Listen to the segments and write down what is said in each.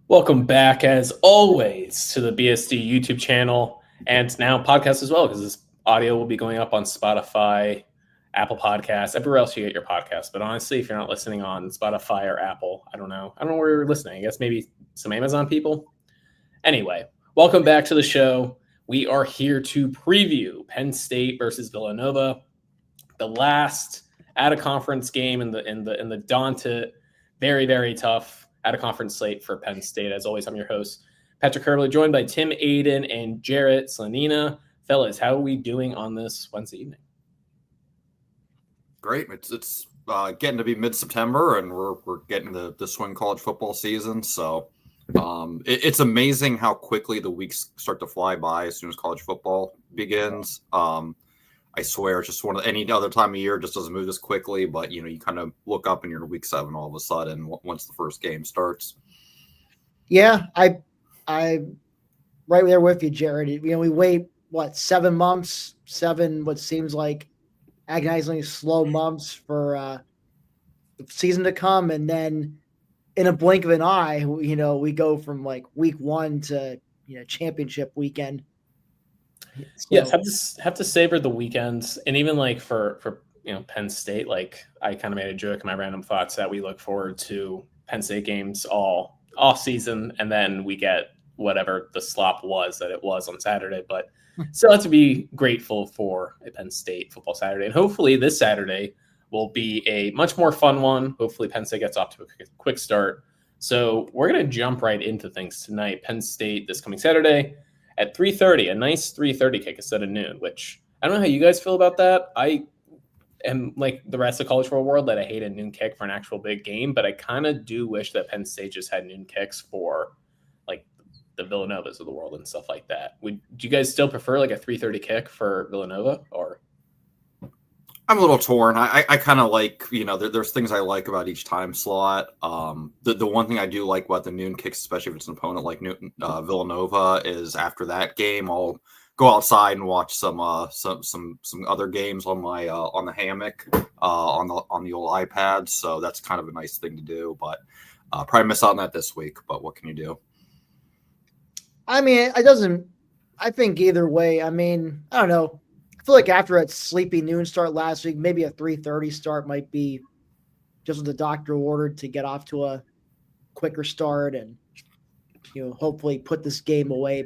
Welcome back, as always, to the BSD YouTube channel and now podcast as well, because this audio will be going up on Spotify, Apple Podcasts, everywhere else you get your podcast. But honestly, if you're not listening on Spotify or Apple, I don't know where you're listening. I guess maybe some Amazon people. Anyway, welcome back to the show. We are here to preview Penn State versus Villanova, the last out-of-conference game in the daunted, very, very tough out-of-conference slate for Penn State. As always, I'm your host, Patrick Curley, joined by Tim Aiden and Jarrett Slanina. Fellas, how are we doing on this Wednesday evening? Great. It's getting to be mid-September, and we're getting the swing college football season. So it's amazing how quickly the weeks start to fly by as soon as college football begins. I swear, it's just any other time of year just doesn't move this quickly. But you kind of look up and you're in week 7 all of a sudden once the first game starts. Yeah, I right there with you, Jared. We wait 7 months, what seems like agonizingly slow months for the season to come, and then in a blink of an eye, we go from week 1 to championship weekend. So, yes, have to savor the weekends, and even for Penn State, I kind of made a joke in my random thoughts that we look forward to Penn State games all off season, and then we get whatever the slop was that it was on Saturday. But still have to be grateful for a Penn State football Saturday, and hopefully this Saturday will be a much more fun one. Hopefully Penn State gets off to a quick start. So we're going to jump right into things tonight. Penn State this coming Saturday at 3:30, a nice 3:30 kick instead of noon, which I don't know how you guys feel about that. I am like the rest of the college football world that I hate a noon kick for an actual big game, but I kind of do wish that Penn State just had noon kicks for the Villanovas of the world and stuff like that. Do you guys still prefer a 3:30 kick for Villanova, or? I'm a little torn. I kind of like, there's things I like about each time slot. The one thing I do like about the noon kicks, especially if it's an opponent like Villanova, is after that game, I'll go outside and watch some other games on my on the hammock on the old iPad. So that's kind of a nice thing to do. But probably miss out on that this week. But what can you do? I mean, it doesn't. I think either way. I mean, I don't know. I feel like after a sleepy noon start last week, maybe a 3:30 start might be just what the doctor ordered to get off to a quicker start and hopefully put this game away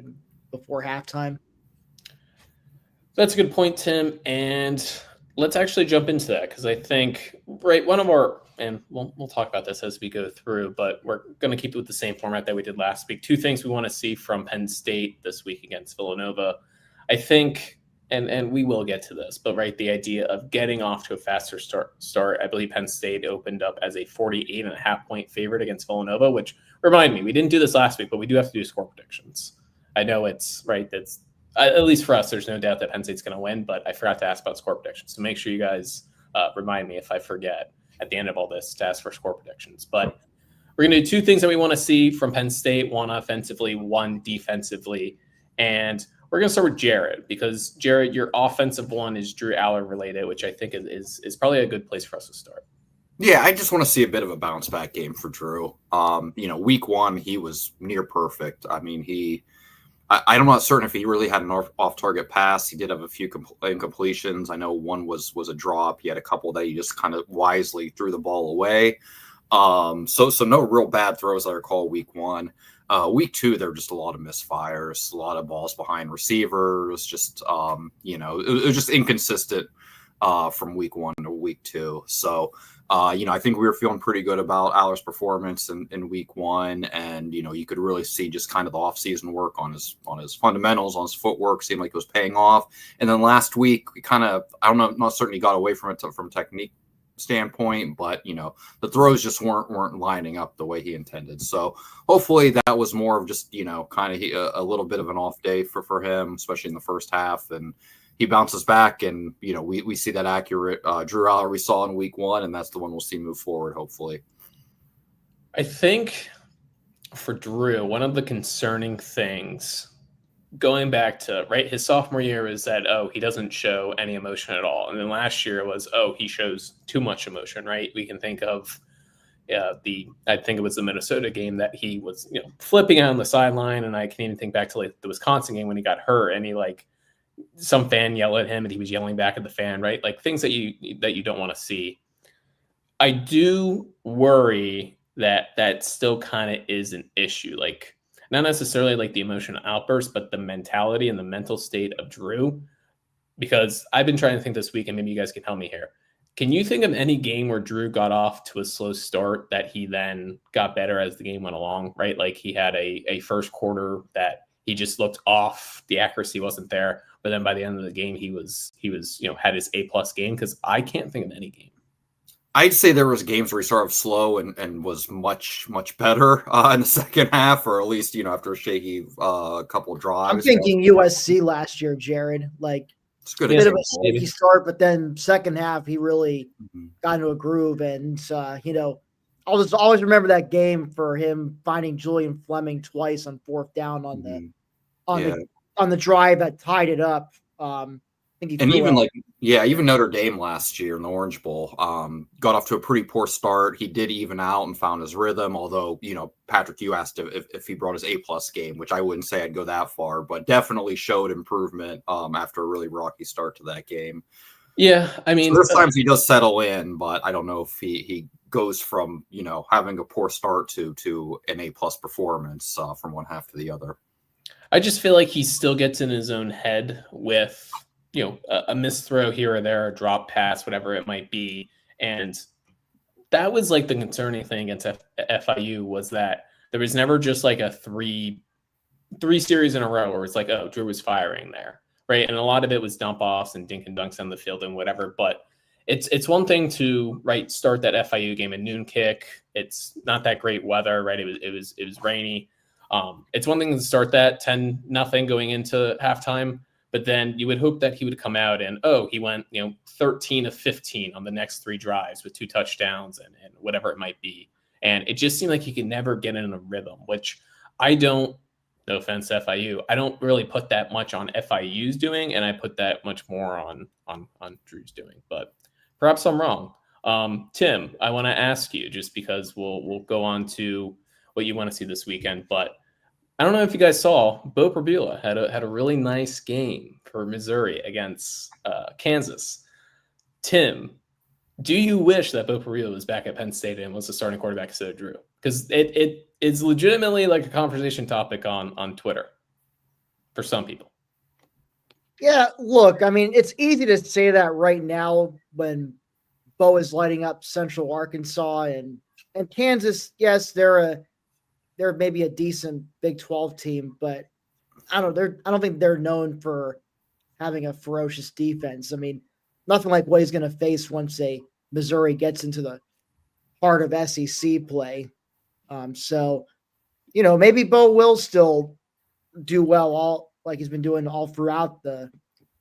before halftime. That's a good point, Tim. And let's actually jump into that, because I think one of our, and we'll talk about this as we go through, but we're going to keep it with the same format that we did last week. 2 things we want to see from Penn State this week against Villanova. I think, and we will get to this, but the idea of getting off to a faster start. I believe Penn State opened up as a 48.5 point favorite against Villanova, which, remind me, we didn't do this last week, but we do have to do score predictions. I know it's that's at least for us, there's no doubt that Penn State's going to win, but I forgot to ask about score predictions. So make sure you guys remind me if I forget at the end of all this to ask for score predictions. But we're going to do 2 things that we want to see from Penn State, 1 offensively, 1 defensively. And we're going to start with Jared, because Jared, your offensive one is Drew Aller related, which I think is probably a good place for us to start. Yeah, I just want to see a bit of a bounce back game for Drew. Week 1, he was near perfect. I mean, I'm not certain if he really had an off-target pass. He did have a few incompletions. I know one was a drop. He had a couple that he just kind of wisely threw the ball away. So no real bad throws I recall week 1. Week 2, there were just a lot of misfires, a lot of balls behind receivers. Just it was just inconsistent from week 1 to week 2. So I think we were feeling pretty good about Aller's performance in week 1, and you could really see just kind of the offseason work on his fundamentals, on his footwork seemed like it was paying off. And then last week we kind of, I'm not certain he got away from it from technique standpoint, but the throws just weren't lining up the way he intended. So hopefully that was more of just kind of a little bit of an off day for him, especially in the first half, and he bounces back, and we see that accurate Drew Aller we saw in week 1, and that's the one we'll see move forward, hopefully. I think for Drew, one of the concerning things going back to his sophomore year is that he doesn't show any emotion at all, and then last year was he shows too much emotion. We can think of I think it was the Minnesota game that he was flipping out on the sideline, and I can even think back to like the Wisconsin game when he got hurt and he like some fan yelled at him and he was yelling back at the fan, right? Like things that you don't want to see. I do worry that still kind of is an issue. Like not necessarily like the emotional outburst, but the mentality and the mental state of Drew. Because I've been trying to think this week, and maybe you guys can help me here. Can you think of any game where Drew got off to a slow start that he then got better as the game went along, right? Like he had a first quarter that he just looked off, the accuracy wasn't there, but then by the end of the game, he was had his A+ game, because I can't think of any game. I'd say there was games where he started slow and was much better in the second half, or at least after a shaky couple of drives. I'm thinking USC last year, Jared. Like it's good. A bit of a shaky start, but then second half he really got into a groove, and I'll just always remember that game for him finding Julian Fleming twice on fourth down on the drive that tied it up. Even Notre Dame last year in the Orange Bowl got off to a pretty poor start. He did even out and found his rhythm. Although, Patrick, you asked if he brought his A+ game, which I wouldn't say I'd go that far, but definitely showed improvement after a really rocky start to that game. Yeah, I mean, so there's times he does settle in, but I don't know if he goes from having a poor start to an A+ performance from one half to the other. I just feel like he still gets in his own head with a missed throw here or there, a drop pass, whatever it might be. And that was like the concerning thing against FIU, was that there was never just like a three series in a row where it's like, oh, Drew was firing there, right? And a lot of it was dump offs and dink and dunks on the field and whatever. But it's one thing to start that FIU game at noon kick. It's not that great weather, right? It was rainy. It's one thing to start that 10-0 going into halftime. But then you would hope that he would come out and, he went, 13 of 15 on the next 3 drives with 2 touchdowns and whatever it might be. And it just seemed like he could never get in a rhythm, which I don't, no offense to FIU, I don't really put that much on FIU's doing, and I put that much more on Drew's doing. But perhaps I'm wrong. Tim, I want to ask you, just because we'll go on to what you want to see this weekend, but I don't know if you guys saw, Bo Prabula had a really nice game for Missouri against Kansas. Tim, do you wish that Bo Prabula was back at Penn State and was the starting quarterback instead of Drew? Because it is legitimately like a conversation topic on Twitter for some people. Yeah, look, I mean, it's easy to say that right now when Bo is lighting up Central Arkansas and Kansas. Yes, they're maybe a decent Big 12 team, but I don't think they're known for having a ferocious defense. I mean, nothing like what he's going to face once Missouri gets into the heart of SEC play. So maybe Bo will still do well, all like he's been doing all throughout the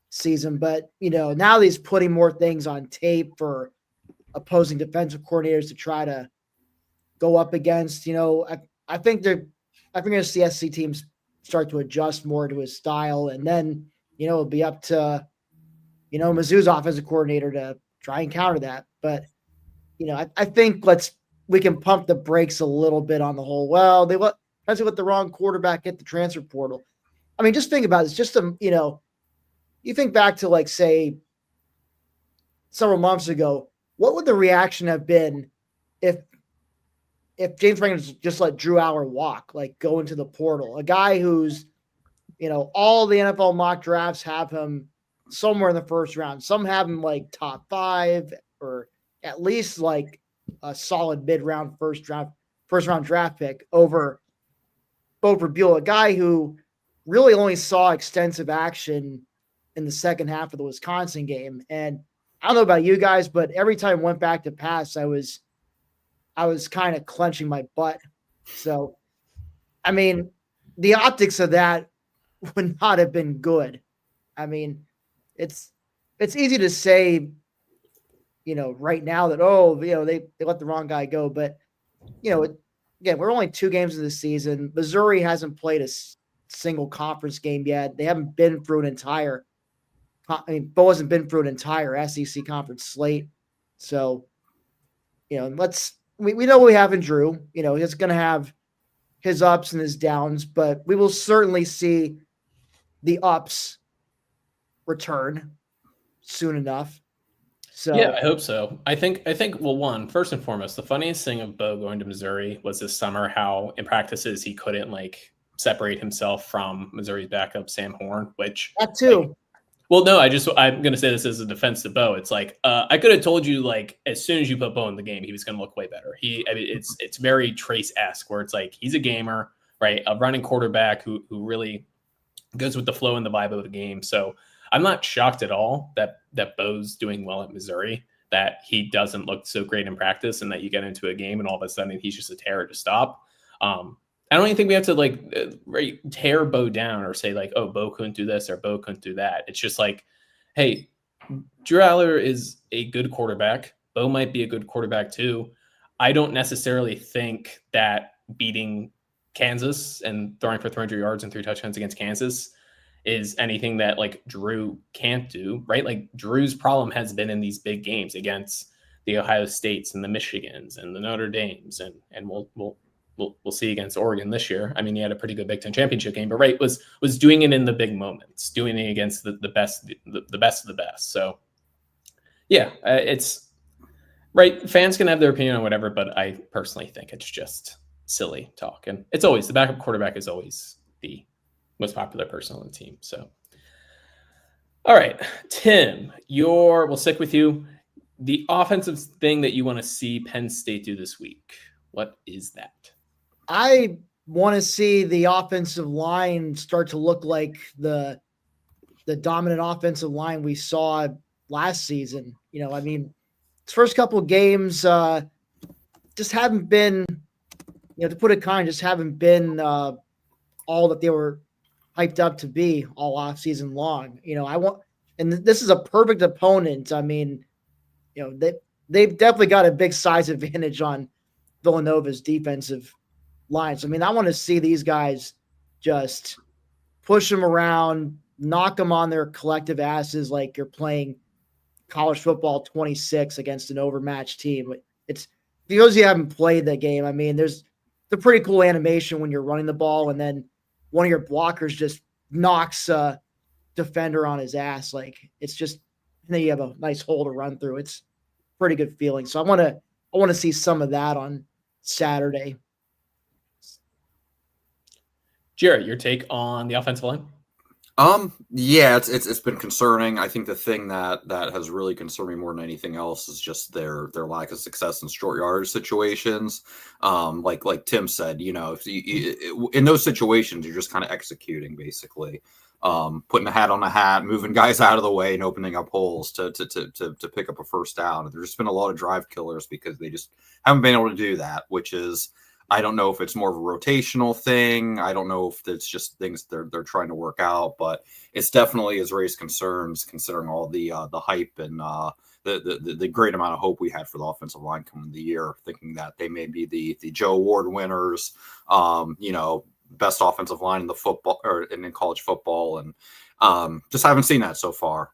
season. But now that he's putting more things on tape for opposing defensive coordinators to try to go up against, I think we're going to see SC teams start to adjust more to his style, and then it'll be up to Mizzou's offensive coordinator to try and counter that. But I think we can pump the brakes a little bit on the whole. Well, they let the wrong quarterback hit the transfer portal. I mean, just think about it. It's just you think back to like say several months ago, what would the reaction have been if James Franklin just let Drew Aller walk, like go into the portal, a guy who's, all the NFL mock drafts have him somewhere in the first round. Some have him like top 5 or at least like a solid mid-round first round draft pick over Bo Prabula, a guy who really only saw extensive action in the second half of the Wisconsin game. And I don't know about you guys, but every time I went back to pass, I was kind of clenching my butt. So, I mean, the optics of that would not have been good. I mean, it's easy to say, right now that, they let the wrong guy go. But, again, we're only 2 games of the season. Missouri hasn't played a single conference game yet. They haven't been through Bo hasn't been through an entire SEC conference slate. So, let's we know what we have in Drew. He's going to have his ups and his downs, but we will certainly see the ups return soon enough. So yeah, I hope so. I think well, one, first and foremost, the funniest thing of Bo going to Missouri was this summer how in practices he couldn't separate himself from Missouri's backup Sam Horn, which that too. Well, no, I'm going to say this as a defense to Bo. It's I could have told you as soon as you put Bo in the game, he was going to look way better. It's very Trace-esque where it's he's a gamer, right? A running quarterback who really goes with the flow and the vibe of the game. So I'm not shocked at all that Bo's doing well at Missouri, that he doesn't look so great in practice and that you get into a game and all of a sudden he's just a terror to stop. I don't even think we have to tear Bo down or say oh, Bo couldn't do this or Bo couldn't do that. It's just hey, Drew Aller is a good quarterback. Bo might be a good quarterback too. I don't necessarily think that beating Kansas and throwing for 300 yards and 3 touchdowns against Kansas is anything that Drew can't do, right? Drew's problem has been in these big games against the Ohio States and the Michigans and the Notre Dames, and we'll see against Oregon this year. I mean, he had a pretty good Big Ten championship game, but was doing it in the big moments, doing it against the best of the best. So yeah, it's right. Fans can have their opinion on whatever, but I personally think it's just silly talk. And it's always the backup quarterback is always the most popular person on the team. So, all right, Tim, we'll stick with you. The offensive thing that you want to see Penn State do this week, what is that? I want to see the offensive line start to look like the dominant offensive line we saw last season. Its first couple of games just haven't been, to put it kind, just haven't been all that they were hyped up to be all off season long. And this is a perfect opponent. I mean, they've definitely got a big size advantage on Villanova's defensive lines. I mean, I want to see these guys just push them around, knock them on their collective asses like you're playing college football 26 against an overmatched team. It's because you haven't played the game. I mean, there's the pretty cool animation when you're running the ball and then one of your blockers just knocks a defender on his ass. It's just, and then you have a nice hole to run through. It's pretty good feeling. So I want to see some of that on Saturday. Jarrett, your take on the offensive line? Yeah, it's been concerning. I think the thing that has really concerned me more than anything else is just their lack of success in short yardage situations. Like Tim said, if in those situations you're just kind of executing basically, putting a hat on a hat, moving guys out of the way, and opening up holes to pick up a first down. There's just been a lot of drive killers because they just haven't been able to do that, which is. I don't know if it's more of a rotational thing. I don't know if it's just things they're trying to work out, but it's definitely has raised concerns considering all the hype and the great amount of hope we had for the offensive line coming into the year, thinking that they may be the Joe Award winners, best offensive line in the football or in college football, and just haven't seen that so far.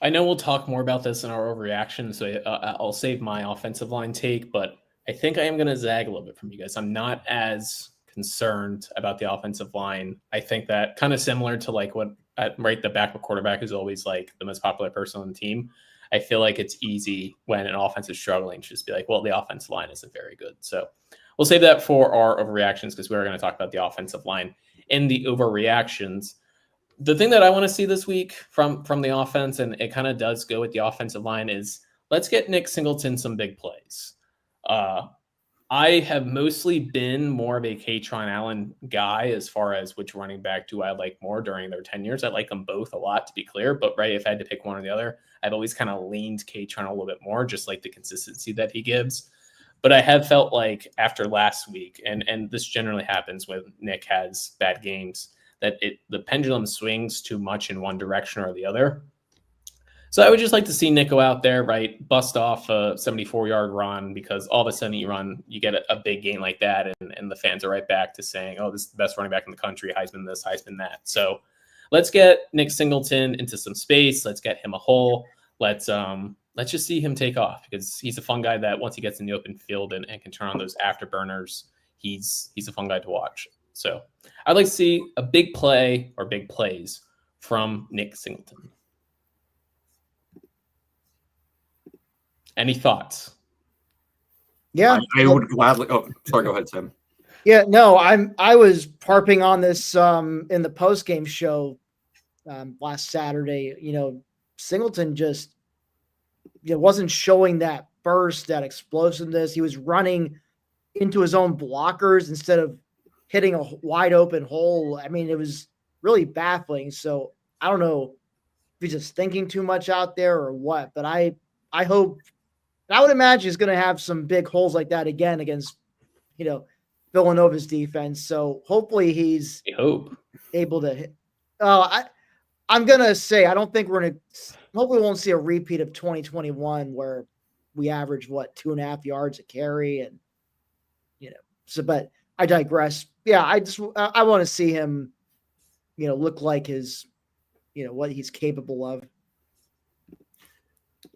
I know we'll talk more about this in our overreaction, so I'll save my offensive line take, but I think I am going to zag a little bit from you guys. I'm not as concerned about the offensive line. I think that kind of similar to the backup quarterback is always the most popular person on the team. I feel like it's easy when an offense is struggling to just be well, the offensive line isn't very good. So we'll save that for our overreactions because we're going to talk about the offensive line in the overreactions. The thing that I want to see this week from the offense, and it kind of does go with the offensive line, is let's get Nick Singleton some big plays. I have mostly been more of a Kaytron Allen guy as far as which running back do I like more during their tenures. I like them both a lot, to be clear, but if I had to pick one or the other, I've always kind of leaned Kaytron a little bit more, just the consistency that he gives. But I have felt after last week, and this generally happens when Nick has bad games, that the pendulum swings too much in one direction or the other. So I would just like to see Nick go out there, bust off a 74-yard run because all of a sudden you get a big gain like that, and the fans are right back to saying, oh, this is the best running back in the country, Heisman this, Heisman that. So let's get Nick Singleton into some space. Let's get him a hole. Let's let's just see him take off, because he's a fun guy that once he gets in the open field and can turn on those afterburners, he's a fun guy to watch. So I'd like to see a big play or big plays from Nick Singleton. Any thoughts? Yeah, I would gladly. Oh, sorry. Go ahead, Tim. Yeah, no, I was harping on this in the post game show last Saturday. Singleton just wasn't showing that burst, that explosiveness. He was running into his own blockers instead of hitting a wide open hole. I mean, it was really baffling. So I don't know if he's just thinking too much out there or what, but I hope, and I would imagine he's going to have some big holes like that again against, Villanova's defense. So hopefully he's able to hit. I'm going to say, I don't think hopefully we won't see a repeat of 2021 where we average 2.5 yards a carry. And, but I digress. Yeah. I want to see him, look like his, what he's capable of.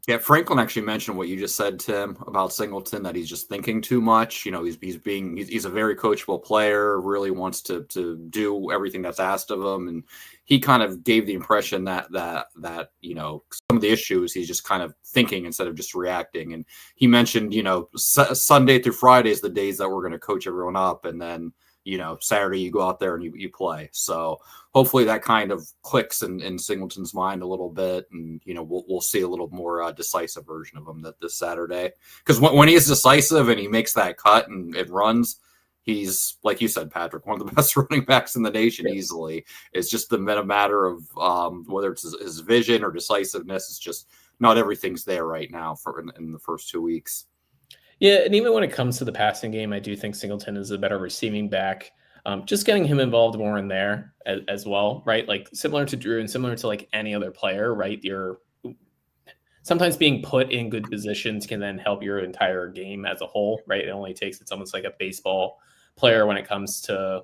Yeah, Franklin actually mentioned what you just said, Tim, about Singleton, that he's just thinking too much. He's a very coachable player, really wants to do everything that's asked of him, and he kind of gave the impression that some of the issues he's just kind of thinking instead of just reacting. And he mentioned Sunday through Friday is the days that we're going to coach everyone up, and then Saturday you go out there and you play. So hopefully that kind of clicks in Singleton's mind a little bit, and we'll see a little more decisive version of him this Saturday. Because when he is decisive and he makes that cut and it runs, he's, like you said, Patrick, one of the best running backs in the nation. Yes. Easily. It's just a matter of whether it's his vision or decisiveness. It's just not everything's there right now in the first 2 weeks. Yeah, and even when it comes to the passing game, I do think Singleton is a better receiving back. Just getting him involved more in there as well, right? Like similar to Drew and similar to like any other player, right? You're sometimes being put in good positions can then help your entire game as a whole, right? It only takes, it's almost like a baseball player when it comes to,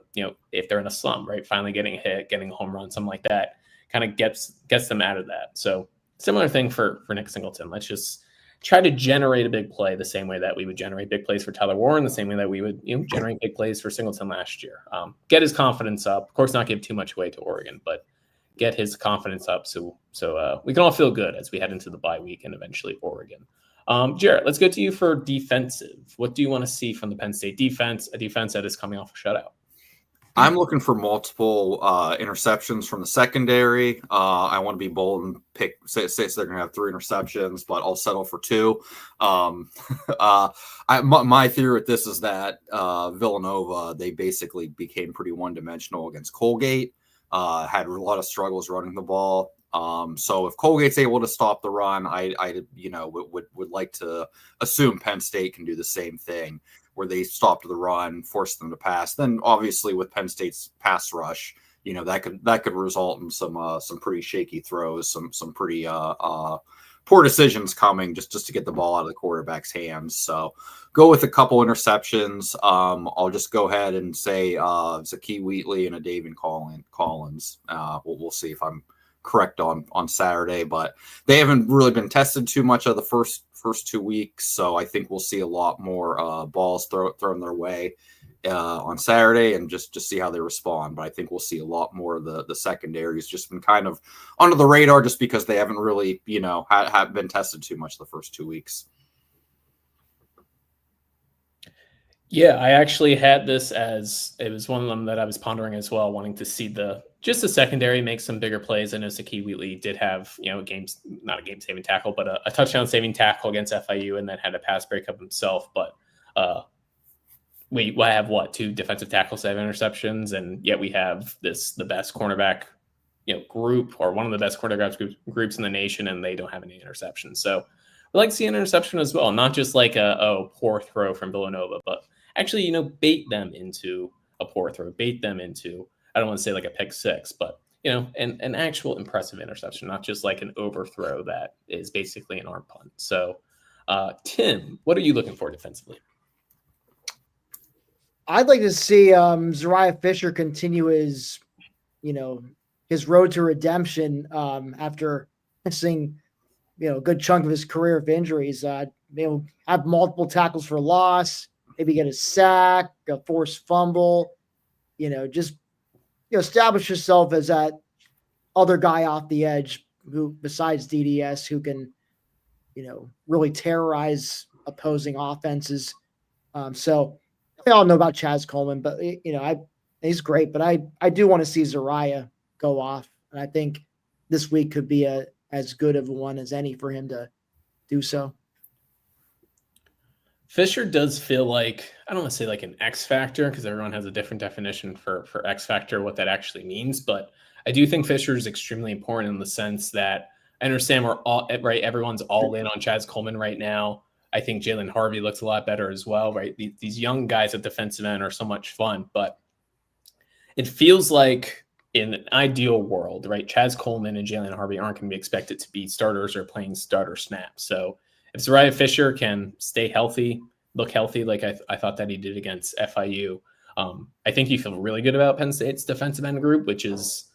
if they're in a slump, right? Finally getting a hit, getting a home run, something like that, kind of gets them out of that. So similar thing for Nick Singleton. Let's just try to generate a big play the same way that we would generate big plays for Tyler Warren, the same way that we would generate big plays for Singleton last year. Get his confidence up. Of course, not give too much away to Oregon, but get his confidence up so we can all feel good as we head into the bye week and eventually Oregon. Jarrett, let's go to you for defensive. What do you want to see from the Penn State defense, a defense that is coming off a shutout? I'm looking for multiple interceptions from the secondary. I want to be bold and say they're going to have 3 interceptions, but I'll settle for 2. My theory with this is that Villanova, they basically became pretty one-dimensional against Colgate, had a lot of struggles running the ball. So if Colgate's able to stop the run, I would like to assume Penn State can do the same thing, where they stopped the run, forced them to pass. Then obviously with Penn State's pass rush, that could result in some pretty shaky throws, some pretty poor decisions coming just to get the ball out of the quarterback's hands. So go with a couple interceptions. I'll just go ahead and say Zakee Wheatley and a David Collins. We'll see if I'm correct on Saturday, but they haven't really been tested too much of the first 2 weeks, so I think we'll see a lot more balls thrown their way on Saturday, and just see how they respond. But I think we'll see a lot more of the secondaries just been kind of under the radar, just because they haven't really have been tested too much the first 2 weeks. Yeah, I actually had this as, it was one of them that I was pondering as well, wanting to see the secondary make some bigger plays. I know Zakee Wheatley did have, not a game-saving tackle, but a touchdown-saving tackle against FIU, and then had a pass breakup himself. But we have 2 defensive tackles that have interceptions, and yet we have the best cornerback group, or one of the best cornerback groups in the nation, and they don't have any interceptions. So we like to see an interception as well, not just like a poor throw from Villanova, but actually, bait them into a poor throw, bait them into, I don't want to say like a pick six, but, an actual impressive interception, not just like an overthrow that is basically an arm punt. So, Tim, what are you looking for defensively? I'd like to see Zariah Fisher continue his road to redemption after missing, a good chunk of his career of injuries. Have multiple tackles for loss, maybe get a sack, a forced fumble. Just establish yourself as that other guy off the edge who, besides DDS, who can really terrorize opposing offenses. So we all know about Chaz Coleman, but he's great. But I do want to see Zariah go off, and I think this week could be as good of a one as any for him to do so. Fisher does feel like, I don't want to say like an X factor, because everyone has a different definition for X factor, what that actually means. But I do think Fisher is extremely important in the sense that I understand we're all right. Everyone's all in on Chaz Coleman right now. I think Jalen Harvey looks a lot better as well, right? These young guys at defensive end are so much fun, but it feels like in an ideal world, right? Chaz Coleman and Jalen Harvey aren't going to be expected to be starters or playing starter snaps. So if Zariah Fisher can stay healthy, look healthy, like I thought that he did against FIU, I think you feel really good about Penn State's defensive end group, which is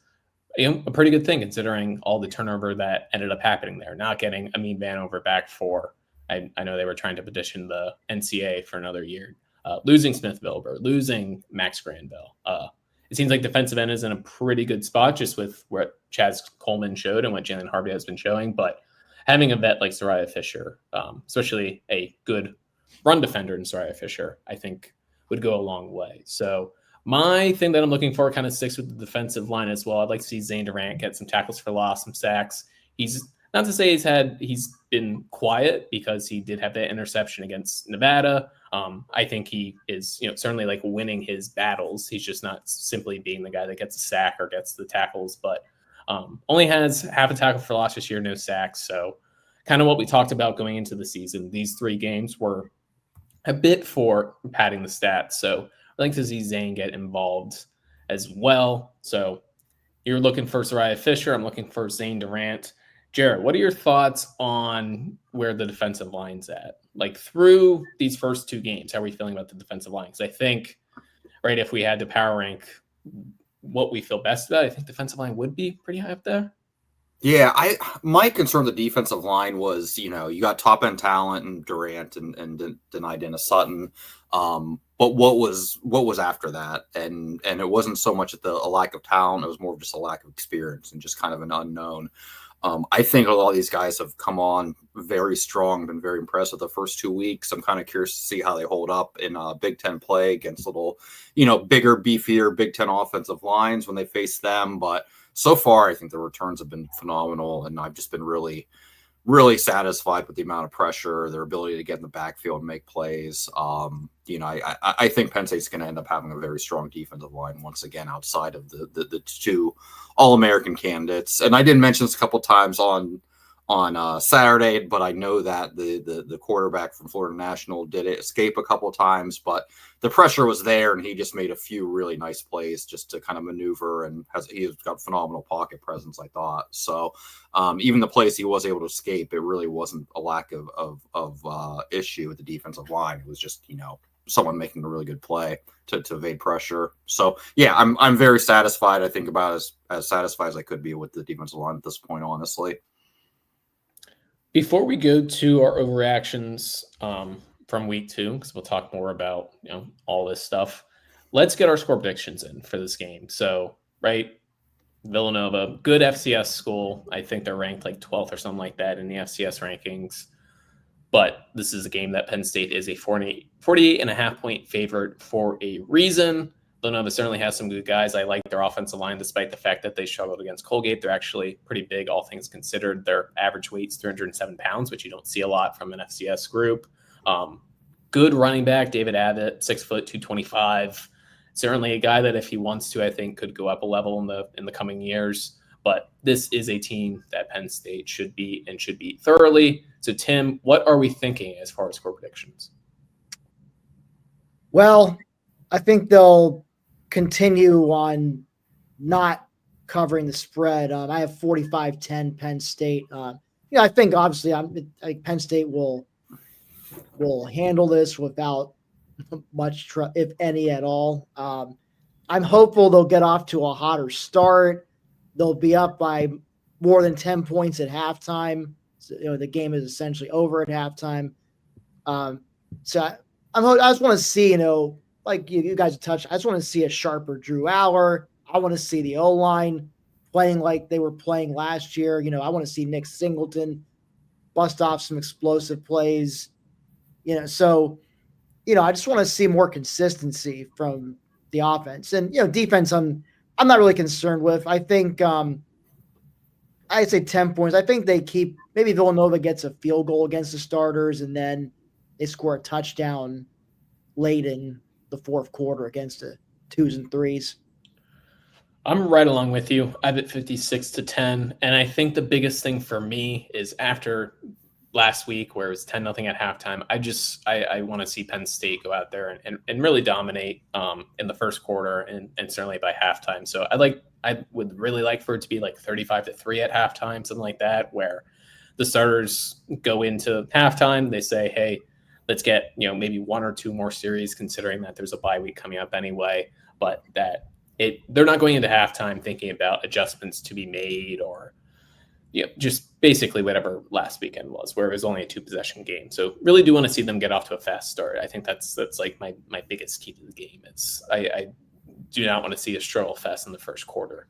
a pretty good thing considering all the turnover that ended up happening there. Not getting Amin Vanover back for, I know they were trying to petition the NCAA for another year, losing Smith Vilber, losing Max Granville. It seems like defensive end is in a pretty good spot just with what Chaz Coleman showed and what Jalen Harvey has been showing. But having a vet like Zariah Fisher, especially a good run defender in Zariah Fisher, I think would go a long way. So my thing that I'm looking for kind of sticks with the defensive line as well. I'd like to see Zane Durant get some tackles for loss, some sacks. He's not to say he's been quiet because he did have that interception against Nevada. I think he is, certainly like winning his battles. He's just not simply being the guy that gets a sack or gets the tackles, but only has half a tackle for loss this year, no sacks. So kind of what we talked about going into the season. These 3 games were a bit for padding the stats. So I'd like to see Zane get involved as well. So you're looking for Zariah Fisher. I'm looking for Zane Durant. Jared, what are your thoughts on where the defensive line's at? Like through these first 2 games, how are we feeling about the defensive line? Because I think, right, if we had to power rank what we feel best about, I think defensive line would be pretty high up there. Yeah, my concern with the defensive line was, you got top end talent and Durant and denied Dennis Sutton. But what was after that? And it wasn't so much a lack of talent, it was more of just a lack of experience and just kind of an unknown. I think a lot of these guys have come on very strong, been very impressive the first 2 weeks. I'm kind of curious to see how they hold up in Big Ten play against little, bigger, beefier Big Ten offensive lines when they face them. But so far, I think the returns have been phenomenal, and I've just been really, really satisfied with the amount of pressure, their ability to get in the backfield and make plays. I think Penn State's going to end up having a very strong defensive line once again, outside of the 2 All-American candidates. And I didn't mention this a couple times on Saturday, but I know that the quarterback from Florida National did escape a couple of times, but the pressure was there, and he just made a few really nice plays just to kind of maneuver, and he's got phenomenal pocket presence, I thought. So even the plays he was able to escape, it really wasn't a lack of issue with the defensive line. It was just, someone making a really good play to evade pressure. So yeah, I'm very satisfied. I think about as satisfied as I could be with the defensive line at this point, honestly. Before we go to our overreactions from week 2, because we'll talk more about all this stuff, let's get our score predictions in for this game. So, right, Villanova, good FCS school. I think they're ranked like 12th or something like that in the FCS rankings. But this is a game that Penn State is a 48.5 point favorite for a reason. Villanova certainly has some good guys. I like their offensive line, despite the fact that they struggled against Colgate. They're actually pretty big, all things considered. Their average weight's 307 pounds, which you don't see a lot from an FCS group. Good running back, David Abbott, 6 foot, 225. Certainly a guy that if he wants to, I think could go up a level in the coming years. But this is a team that Penn State should beat and should beat thoroughly. So, Tim, what are we thinking as far as score predictions? Well, I think they'll continue on not covering the spread. I have 45-10 Penn State. I think obviously Penn State will handle this without much, if any at all. I'm hopeful they'll get off to a hotter start. They'll be up by more than 10 points at halftime. So, the game is essentially over at halftime. So I just want to see, like you guys have touched, I just want to see a sharper Drew Aller. I want to see the O-line playing like they were playing last year. I want to see Nick Singleton bust off some explosive plays. So, I just want to see more consistency from the offense. And, defense I'm not really concerned with. I think I'd say 10 points. I think maybe Villanova gets a field goal against the starters, and then they score a touchdown late in the fourth quarter against the 2s and 3s. I'm right along with you. I bet 56-10. And I think the biggest thing for me is after last week where it was 10-0 at halftime, I want to see Penn State go out there and really dominate in the first quarter and certainly by halftime. So I would really like for it to be like 35-3 at halftime, something like that, where the starters go into halftime. They say, hey, let's get, maybe 1 or 2 more series, considering that there's a bye week coming up anyway, but that they're not going into halftime thinking about adjustments to be made or, just basically whatever last weekend was, where it was only a 2-possession game. So really do want to see them get off to a fast start. I think that's like my biggest key to the game. I do not want to see a struggle fest in the first quarter.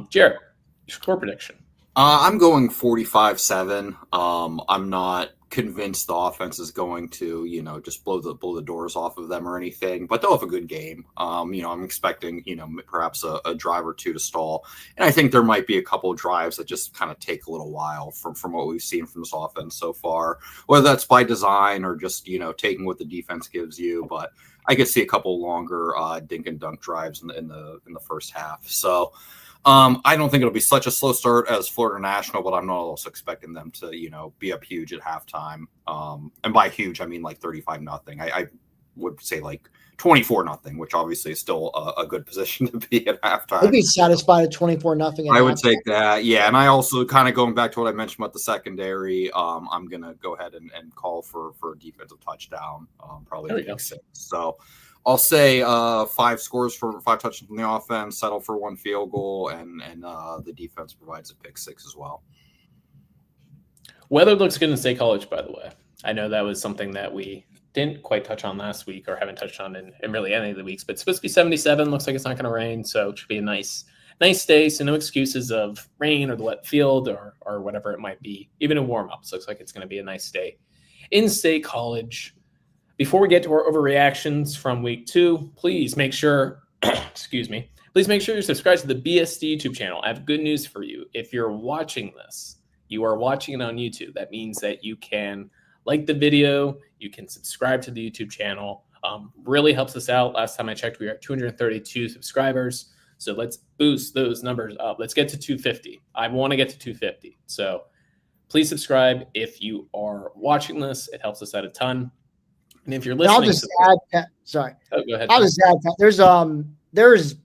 Jared, your score prediction. I'm going 45-7. I'm not convinced the offense is going to, just blow the doors off of them or anything, but they'll have a good game. I'm expecting, perhaps a drive or two to stall. And I think there might be a couple of drives that just kind of take a little while from what we've seen from this offense so far, whether that's by design or just, taking what the defense gives you. But I could see a couple longer dink and dunk drives in the first half. So I don't think it'll be such a slow start as Florida National, but I'm not also expecting them to, be up huge at halftime. And by huge, I mean like 35-0. I would say like 24-0, which obviously is still a good position to be at halftime. I'd be satisfied at 24-0. I would take that. Yeah. And I also kind of going back to what I mentioned about the secondary, I'm going to go ahead and call for a defensive touchdown, probably pick 6. So I'll say 5 scores for 5 touchdowns from the offense, settle for 1 field goal, and the defense provides a pick 6 as well. Weather looks good in State College, by the way. I know that was something that we didn't quite touch on last week or haven't touched on in really any of the weeks, but it's supposed to be 77. Looks like it's not going to rain, so it should be a nice day. So no excuses of rain or the wet field or whatever it might be. Even in warm-ups, looks like it's going to be a nice day in State College. Before we get to our overreactions from week 2, please make sure, please make sure you're subscribed to the BSD YouTube channel. I have good news for you. If you're watching this, you are watching it on YouTube. That means that you can like the video, you can subscribe to the YouTube channel. Really helps us out. Last time I checked, we were at 232 subscribers. So let's boost those numbers up. Let's get to 250. I want to get to 250. So please subscribe if you are watching this. It helps us out a ton. And if you're listening, I'll just add. Sorry. Oh, go ahead. I'll just add. There's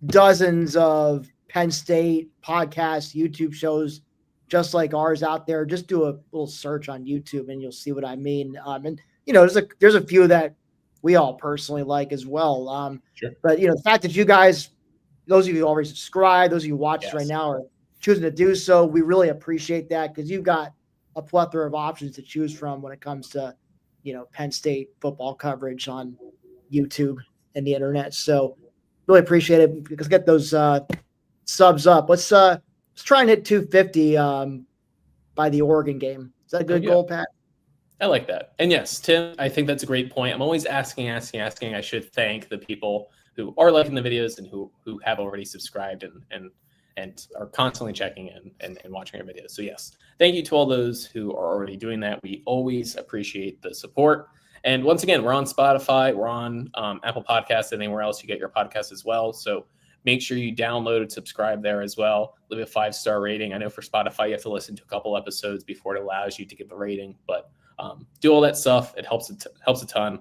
dozens of Penn State podcasts, YouTube shows, just like ours out there. Just do a little search on YouTube, and you'll see what I mean. And there's a few that we all personally like as well. Sure. But the fact that you guys, those of you who already subscribe, those of you who watch right now, are choosing to do so, we really appreciate that because you've got a plethora of options to choose from when it comes to Penn State football coverage on YouTube and the internet. So really appreciate it. Let's get those subs up. Let's try and hit 250 by the Oregon game. Is that a good goal, Pat? I like that. And yes, Tim, I think that's a great point. I'm always asking. I should thank the people who are liking the videos and who have already subscribed and are constantly checking in and watching our videos. So yes, thank you to all those who are already doing that. We always appreciate the support. And once again, we're on Spotify, we're on Apple Podcasts, and anywhere else you get your podcast as well. So make sure you download and subscribe there as well. Leave a 5-star rating. I know for Spotify, you have to listen to a couple episodes before it allows you to give a rating, but do all that stuff. It helps a ton.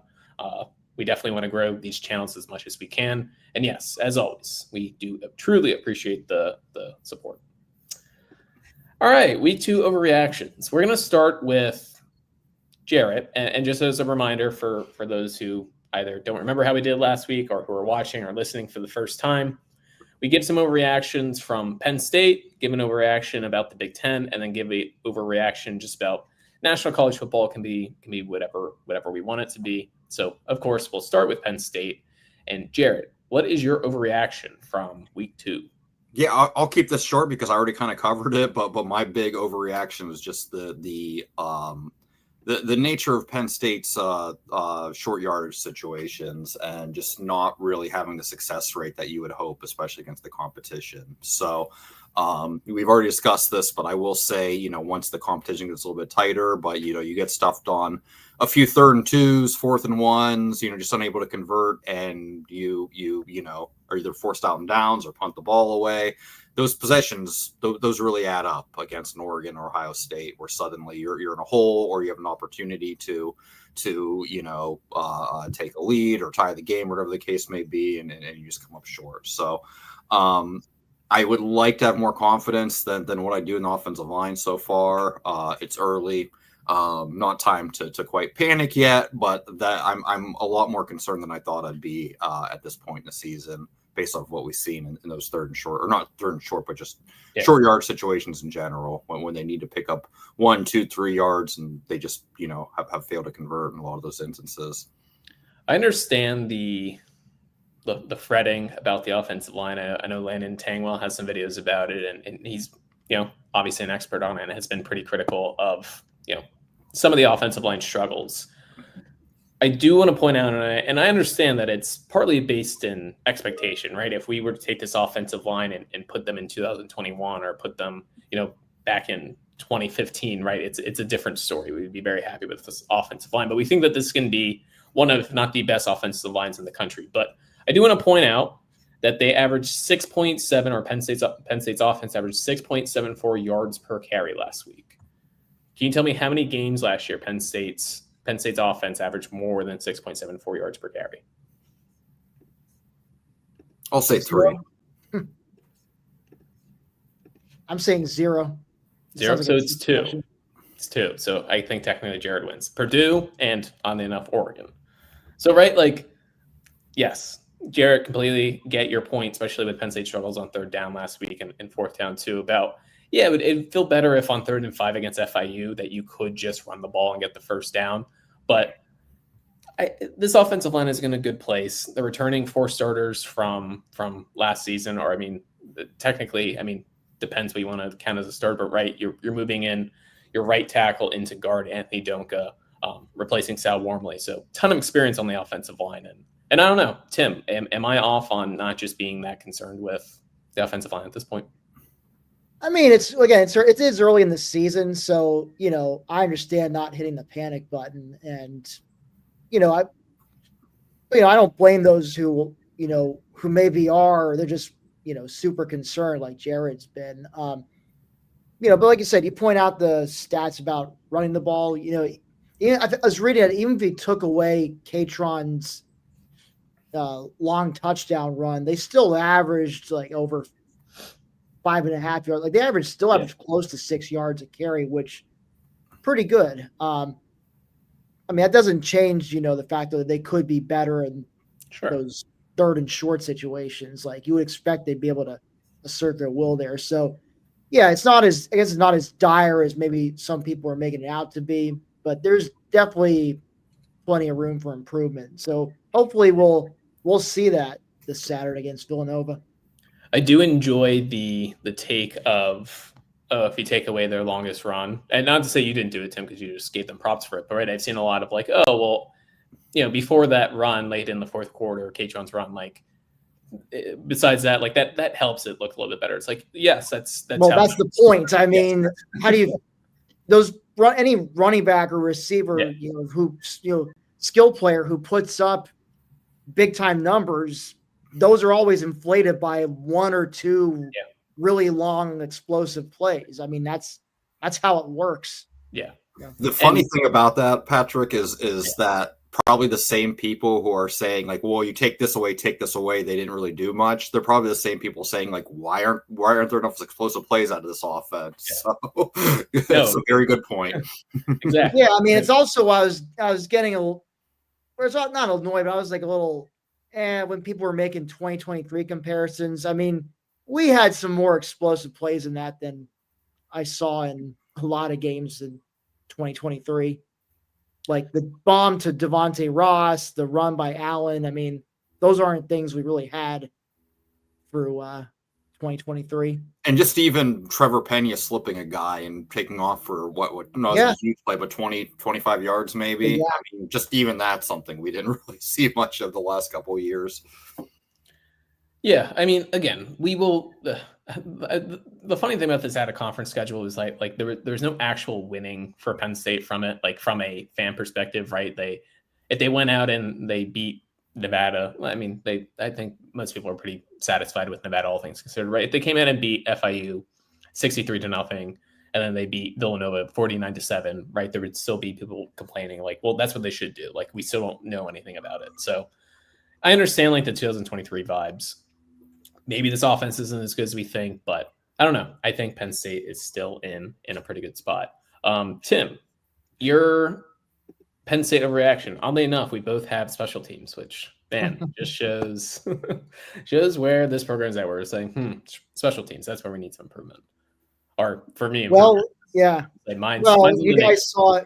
We definitely want to grow these channels as much as we can. And yes, as always, we do truly appreciate the support. All right, week 2 overreactions. We're going to start with Jarrett. And just as a reminder for those who either don't remember how we did last week or who are watching or listening for the first time, we give some overreactions from Penn State, give an overreaction about the Big Ten, and then give a overreaction just about national college football. Can be whatever we want it to be. So, of course, we'll start with Penn State. And Jared, what is your overreaction from week 2? Yeah, I'll keep this short because I already kind of covered it, but my big overreaction was just the nature of Penn State's short yardage situations and just not really having the success rate that you would hope, especially against the competition. So we've already discussed this, but I will say, once the competition gets a little bit tighter, but you get stuffed on a few 3rd and 2s, 4th and 1s, just unable to convert, and you are either forced out and downs or punt the ball away. Those possessions, those really add up against an Oregon or Ohio State, where suddenly you're in a hole or you have an opportunity to take a lead or tie the game, whatever the case may be, and you just come up short. So I would like to have more confidence than what I do in the offensive line so far. It's early. Not time to quite panic yet, but that I'm a lot more concerned than I thought I'd be at this point in the season, based off what we've seen in those 3rd and short, or not 3rd and short, but just short yard situations in general, when they need to pick up 1, 2, 3 yards, and they just have failed to convert in a lot of those instances. I understand the fretting about the offensive line. I know Landon Tangwell has some videos about it, and he's obviously an expert on it and has been pretty critical of some of the offensive line struggles. I do want to point out, and I understand that it's partly based in expectation, right? If we were to take this offensive line and put them in 2021 or put them, back in 2015, right? It's a different story. We'd be very happy with this offensive line, but we think that this can be one of, if not the best offensive lines in the country. But I do want to point out that they averaged 6.7, or Penn State's offense averaged 6.74 yards per carry last week. Can you tell me how many games last year Penn State's offense averaged more than 6.74 yards per carry? I'll say 3. I'm saying 0. 0, so it's 2. It's 2. So I think technically Jared wins. Purdue and, oddly enough, Oregon. So, right, yes, Jared, completely get your point, especially with Penn State struggles on 3rd down last week and 4th down too, about it'd feel better if on 3rd and 5 against FIU that you could just run the ball and get the 1st down. But this offensive line is in a good place. They're returning 4 starters from last season, or technically, depends what you want to count as a start. But right, you're moving in your right tackle into guard Anthony Donka, replacing Sal Wormley. So ton of experience on the offensive line, and I don't know, Tim, am I off on not just being that concerned with the offensive line at this point? It is early in the season, so I understand not hitting the panic button, and I don't blame those who maybe are, they're just super concerned, like Jared's been. But like you said, you point out the stats about running the ball. I was reading it, even if you took away Katron's long touchdown run, they still averaged over 5.5 yards. They averaged close to 6 yards a carry, which pretty good. That doesn't change, the fact that they could be better in those 3rd and short situations. You would expect they'd be able to assert their will there. So it's not as dire as maybe some people are making it out to be, but there's definitely plenty of room for improvement. So hopefully we'll see that this Saturday against Villanova. I do enjoy the take of if you take away their longest run, and not to say you didn't do it, Tim, because you just gave them props for it. But right, I've seen a lot of before that run late in the 4th quarter, Katron's run, besides that, that helps it look a little bit better. It's yes, that's the point. How do you any running back or receiver, who skill player who puts up big time numbers, those are always inflated by 1 or 2 really long explosive plays. That's how it works. Yeah. The funny thing about that, Patrick, is that probably the same people who are saying well, you take this away, they didn't really do much. They're probably the same people saying why aren't there enough explosive plays out of this offense? Yeah. So that's a very good point. Exactly. Yeah. It's also, I was getting it's not annoyed, but I was a little And when people were making 2023 comparisons, I mean, we had some more explosive plays in that than I saw in a lot of games in 2023. Like the bomb to Devontae Ross, the run by Allen. I mean, those aren't things we really had through 2023. And just even Trevor Pena slipping a guy and taking off for what no, it was Yeah. a huge play, but 20, 25 yards maybe. Yeah. I mean, just even that's something we didn't really see much of the last couple of years. Yeah, I mean, again, we will. The funny thing about this out of conference schedule is like there's no actual winning for Penn State from it, like from a fan perspective, right? If they went out and they beat Nevada, I mean, I think most people are pretty satisfied with Nevada, all things considered, right? If they came in and beat FIU 63-0, and then they beat Villanova 49-7, right? There would still be people complaining, like, well, that's what they should do. Like, we still don't know anything about it. So I understand like the 2023 vibes. Maybe this offense isn't as good as we think, but I don't know. I think Penn State is still in a pretty good spot. Tim, your Penn State overreaction. Oddly enough, we both have special teams, which man just shows where this program's at. We're saying, special teams. That's where we need some improvement. Or for me, well, yeah. Like mine's you guys saw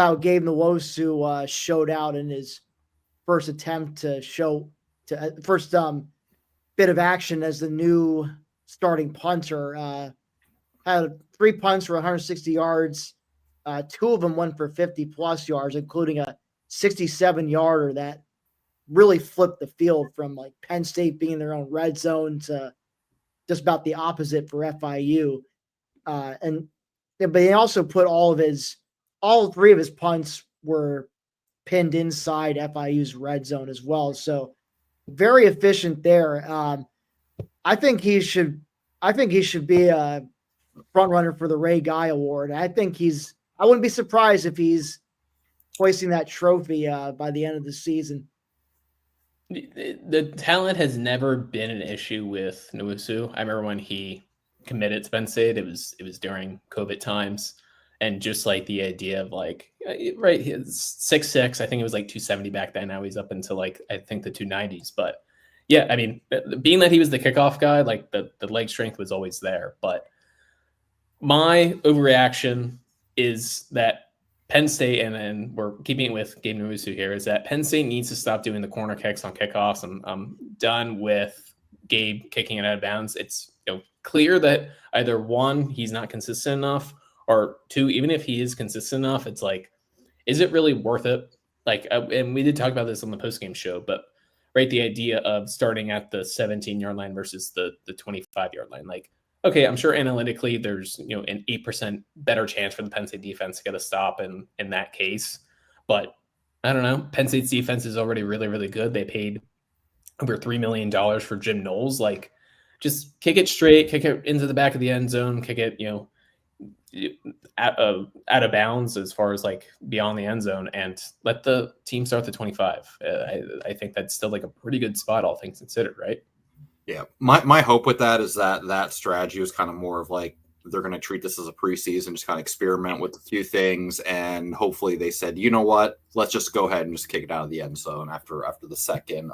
how Gabe Nwosu showed out in his first attempt to first bit of action as the new starting punter. Had 3 punts for 160 yards. 2 of them went for 50 plus yards, including a 67-yarder that really flipped the field from like Penn State being their own red zone to just about the opposite for FIU. But he also put all 3 of his punts were pinned inside FIU's red zone as well. So very efficient there. I think he should be a front runner for the Ray Guy Award. I wouldn't be surprised if he's hoisting that trophy by the end of the season. The talent has never been an issue with Nwosu. I remember when he committed to Penn State, it was during COVID times. And just like the idea of like, right, he's 6'6", I think it was like 270 back then. Now he's up into like, I think the 290s. But yeah, I mean, being that he was the kickoff guy, like the leg strength was always there. But my overreaction is that Penn State, and then we're keeping it with Gabe Nwosu here, is that Penn State needs to stop doing the corner kicks on kickoffs. I'm done with Gabe kicking it out of bounds. It's clear that either one, he's not consistent enough, or 2, even if he is consistent enough, it's like, is it really worth it? Like, and we did talk about this on the postgame show, but right, the idea of starting at the 17-yard line versus the 25-yard line, like, okay, I'm sure analytically there's an 8% better chance for the Penn State defense to get a stop in that case, but I don't know. Penn State's defense is already really, really good. They paid over $3 million for Jim Knowles. Like, just kick it straight, kick it into the back of the end zone, kick it out of bounds as far as like beyond the end zone, and let the team start the 25. I think that's still like a pretty good spot, all things considered, right? Yeah, my hope with that is that strategy was kind of more of like they're going to treat this as a preseason, just kind of experiment with a few things, and hopefully they said, you know what, let's just go ahead and just kick it out of the end zone after the second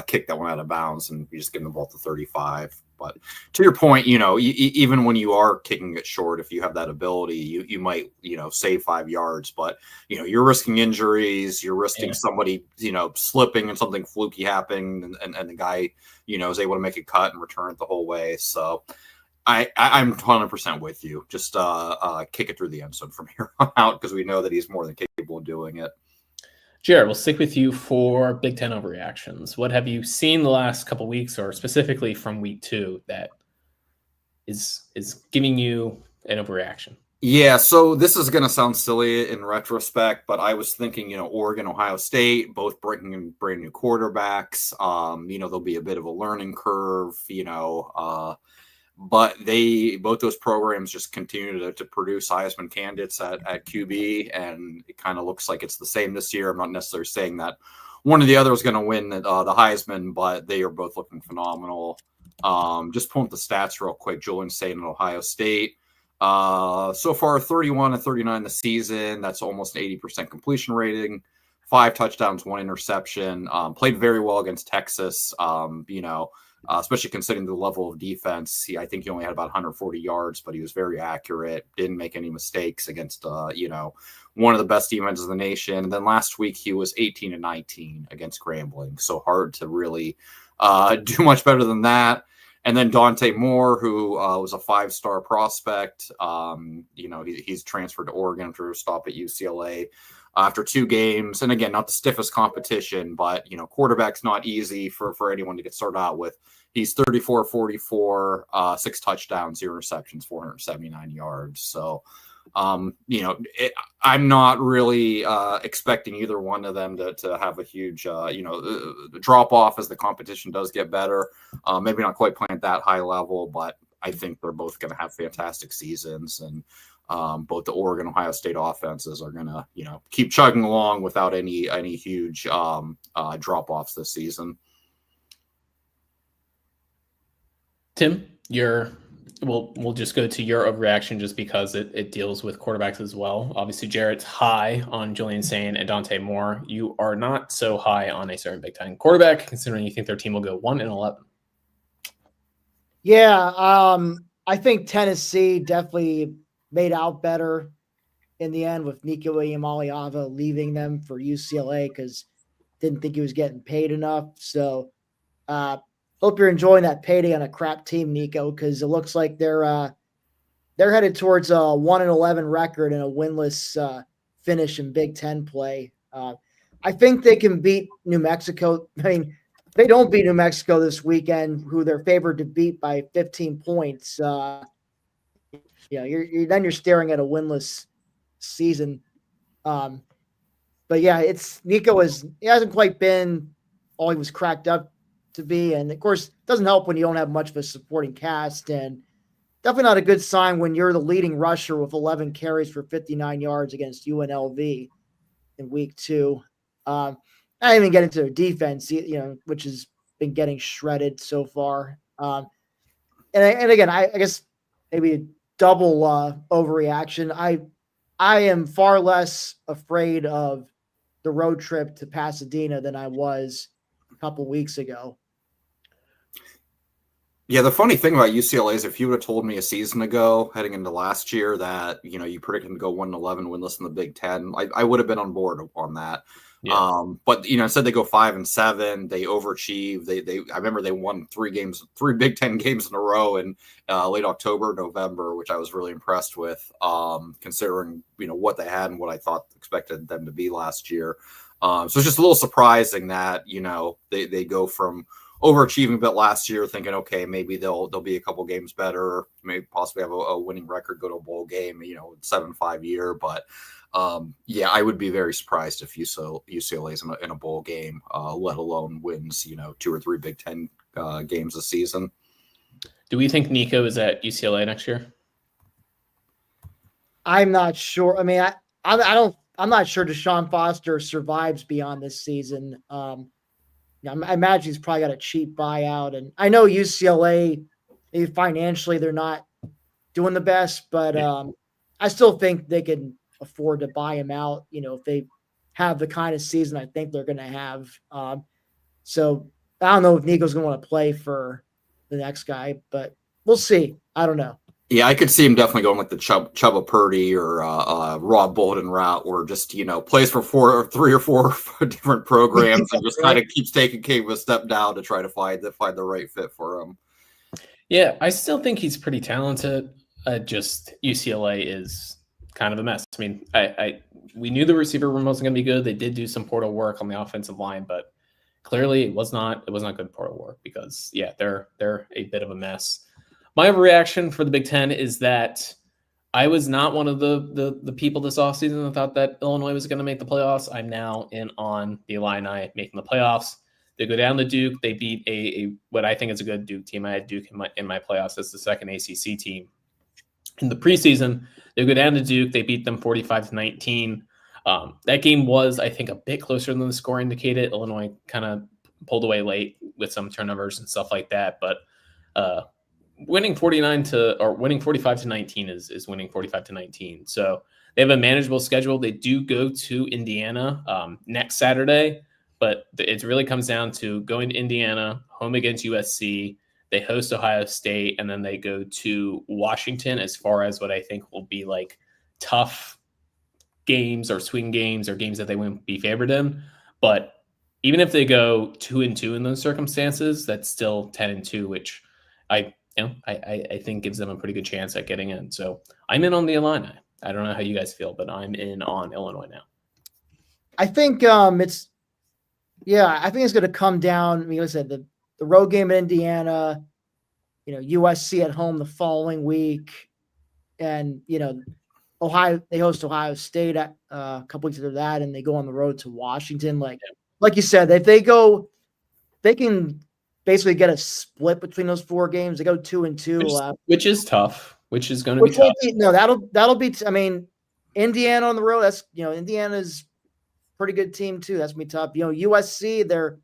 kick that went out of bounds, and we just give them the ball to 35. But to your point, even when you are kicking it short, if you have that ability, you might, save 5 yards, but, you're risking injuries, you're risking somebody, slipping and something fluky happening, and the guy, is able to make a cut and return it the whole way. So I'm 100% with you. Just kick it through the end zone from here on out, because we know that he's more than capable of doing it. Jared, we'll stick with you for Big Ten overreactions. What have you seen the last couple of weeks, or specifically from week 2, that is giving you an overreaction? Yeah, so this is going to sound silly in retrospect, but I was thinking, Oregon, Ohio State, both bringing in brand new quarterbacks. There'll be a bit of a learning curve, but both those programs just continue to produce Heisman candidates at QB, and it kind of looks like it's the same this year. I'm not necessarily saying that one or the other is going to win the Heisman, but they are both looking phenomenal. Just pulling up the stats real quick. Julian Saint at Ohio State. So far, 31 and 39 this season. That's almost 80% completion rating. 5 touchdowns, 1 interception. Played very well against Texas. Especially considering the level of defense. I think he only had about 140 yards, but he was very accurate. Didn't make any mistakes against one of the best defenses in the nation. And then last week he was 18-19 against Grambling. So hard to really do much better than that. And then Dante Moore, who was a 5-star prospect. He's transferred to Oregon after a stop at UCLA after 2 games. And again, not the stiffest competition, but, quarterback's not easy for anyone to get started out with. He's 34-44, 6 touchdowns, 0 interceptions, 479 yards. So, I'm not really expecting either one of them to have a huge, drop off as the competition does get better. Maybe not quite playing at that high level, but I think they're both going to have fantastic seasons. And both the Oregon, Ohio State offenses are going to, keep chugging along without any huge drop offs this season. Tim, we'll just go to your overreaction just because it deals with quarterbacks as well. Obviously, Jarrett's high on Julian Sain and Dante Moore. You are not so high on a certain Big Ten quarterback, considering you think their team will go 1-11. Yeah, I think Tennessee definitely made out better in the end with Nico Iamaleava leaving them for UCLA because didn't think he was getting paid enough. So hope you're enjoying that payday on a crap team, Nico, because it looks like they're headed towards a 1-11 record and a winless finish in Big Ten play. I think they can beat New Mexico. I mean, if they don't beat New Mexico this weekend, who they're favored to beat by 15 points. You're staring at a winless season. But yeah, he hasn't quite been all he was cracked up to be. And of course, it doesn't help when you don't have much of a supporting cast, and definitely not a good sign when you're the leading rusher with 11 carries for 59 yards against UNLV in week 2. I didn't even get into their defense, which has been getting shredded so far. And again, I guess maybe a double overreaction. I am far less afraid of the road trip to Pasadena than I was a couple weeks ago. Yeah, the funny thing about UCLA is if you would have told me a season ago, heading into last year, that you predicted them to go 1-11 winless in the Big Ten, I would have been on board on that. Yeah. But instead they go 5-7. They overachieve. I remember they won 3 Big Ten games in a row in late October, November, which I was really impressed with, considering what they had and what I thought expected them to be last year. So it's just a little surprising that they go from overachieving a bit last year, thinking, okay, maybe they'll be a couple games better, maybe possibly have a winning record, go to a bowl game, 7-5 year. But I would be very surprised if UCLA's in a bowl game, let alone wins, 2 or 3 Big Ten games a season. Do we think Nico is at UCLA next year? I'm not sure. I mean, I'm not sure Deshaun Foster survives beyond this season. I imagine he's probably got a cheap buyout, and I know UCLA, maybe financially they're not doing the best, but I still think they can afford to buy him out. If they have the kind of season I think they're going to have. So I don't know if Nico's going to want to play for the next guy, but we'll see. I don't know. Yeah, I could see him definitely going like the Chubba Purdy or Rob Bolden route, where just plays for 3 or 4 different programs and just kind of keeps taking a step down to try to find the right fit for him. Yeah, I still think he's pretty talented. Just UCLA is kind of a mess. I mean, we knew the receiver room wasn't going to be good. They did do some portal work on the offensive line, but clearly it was not good portal work because they're a bit of a mess. My overreaction for the Big Ten is that I was not one of the people this offseason that thought that Illinois was going to make the playoffs. I'm now in on the Illini making the playoffs. They go down to Duke. They beat a what I think is a good Duke team. I had Duke in my playoffs as the second ACC team. In the preseason, they go down to Duke. They beat them 45-19. That game was, I think, a bit closer than the score indicated. Illinois kind of pulled away late with some turnovers and stuff like that, but winning 45-19 is winning 45-19. So they have a manageable schedule. They do go to Indiana next Saturday, but it really comes down to going to Indiana, home against USC. They host Ohio State, and then they go to Washington as far as what I think will be like tough games or swing games or games that they won't be favored in. But even if they go 2-2 in those circumstances, that's still 10-2, which I think gives them a pretty good chance at getting in. So I'm in on the Illini. I don't know how you guys feel, but I'm in on Illinois now. I think I think it's going to come down. I mean, like I said, the road game in Indiana, USC at home the following week, and Ohio, they host Ohio State a couple weeks after that, and they go on the road to Washington. Like you said, if they go, they can basically get a split between those 4 games. They go 2-2, which is tough. Which is going to be tough. That'll be. I mean, Indiana on the road. That's Indiana's pretty good team too. That's gonna be tough. USC, they're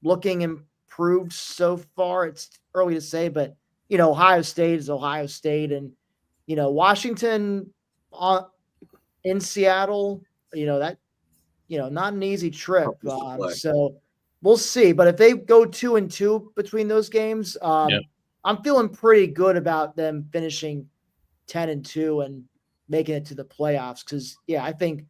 looking improved so far. It's early to say, but Ohio State is Ohio State, and Washington in Seattle. That not an easy trip. So we'll see. But if they go 2-2 between those games, I'm feeling pretty good about them finishing 10-2 and making it to the playoffs. Because I think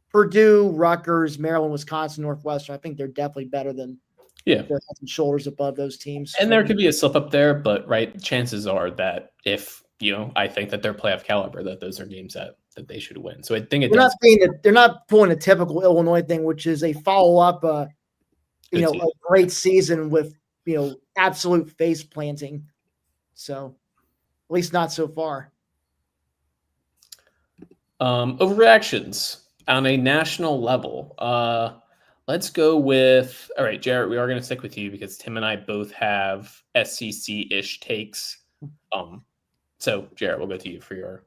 Purdue, Rutgers, Maryland, Wisconsin, Northwestern, I think they're definitely better than they're head and shoulders above those teams. And there could be a slip up there, but chances are that if I think that they're playoff caliber, that those are games that they should win. So I think they're not pulling a typical Illinois thing, which is a follow up, a great season with absolute face planting. So at least not so far. Overreactions on a national level. Let's go with, all right, Jarrett, we are going to stick with you because Tim and I both have SEC-ish takes. So Jarrett, we'll go to you for your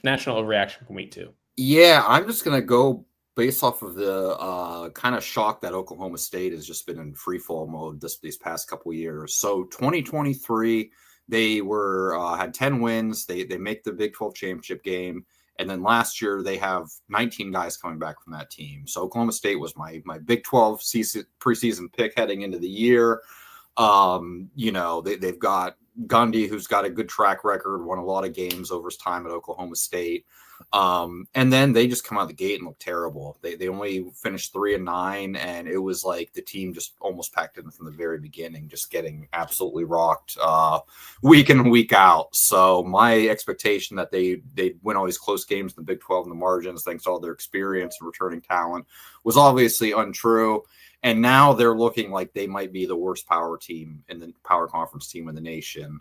national overreaction from week 2. Yeah, I'm just going to go based off of the kind of shock that Oklahoma State has just been in free fall mode these past couple of years. So 2023, they had 10 wins. They make the Big 12 championship game. And then last year they have 19 guys coming back from that team. So Oklahoma State was my Big 12 preseason pick heading into the year. They've got Gundy, who's got a good track record, won a lot of games over his time at Oklahoma State. And then they just come out of the gate and look terrible. They only finished 3-9, and it was like the team just almost packed in from the very beginning, just getting absolutely rocked week in and week out. So my expectation that they'd win all these close games in the Big 12 in the margins, thanks to all their experience and returning talent, was obviously untrue. And now they're looking like they might be the worst power conference team in the nation.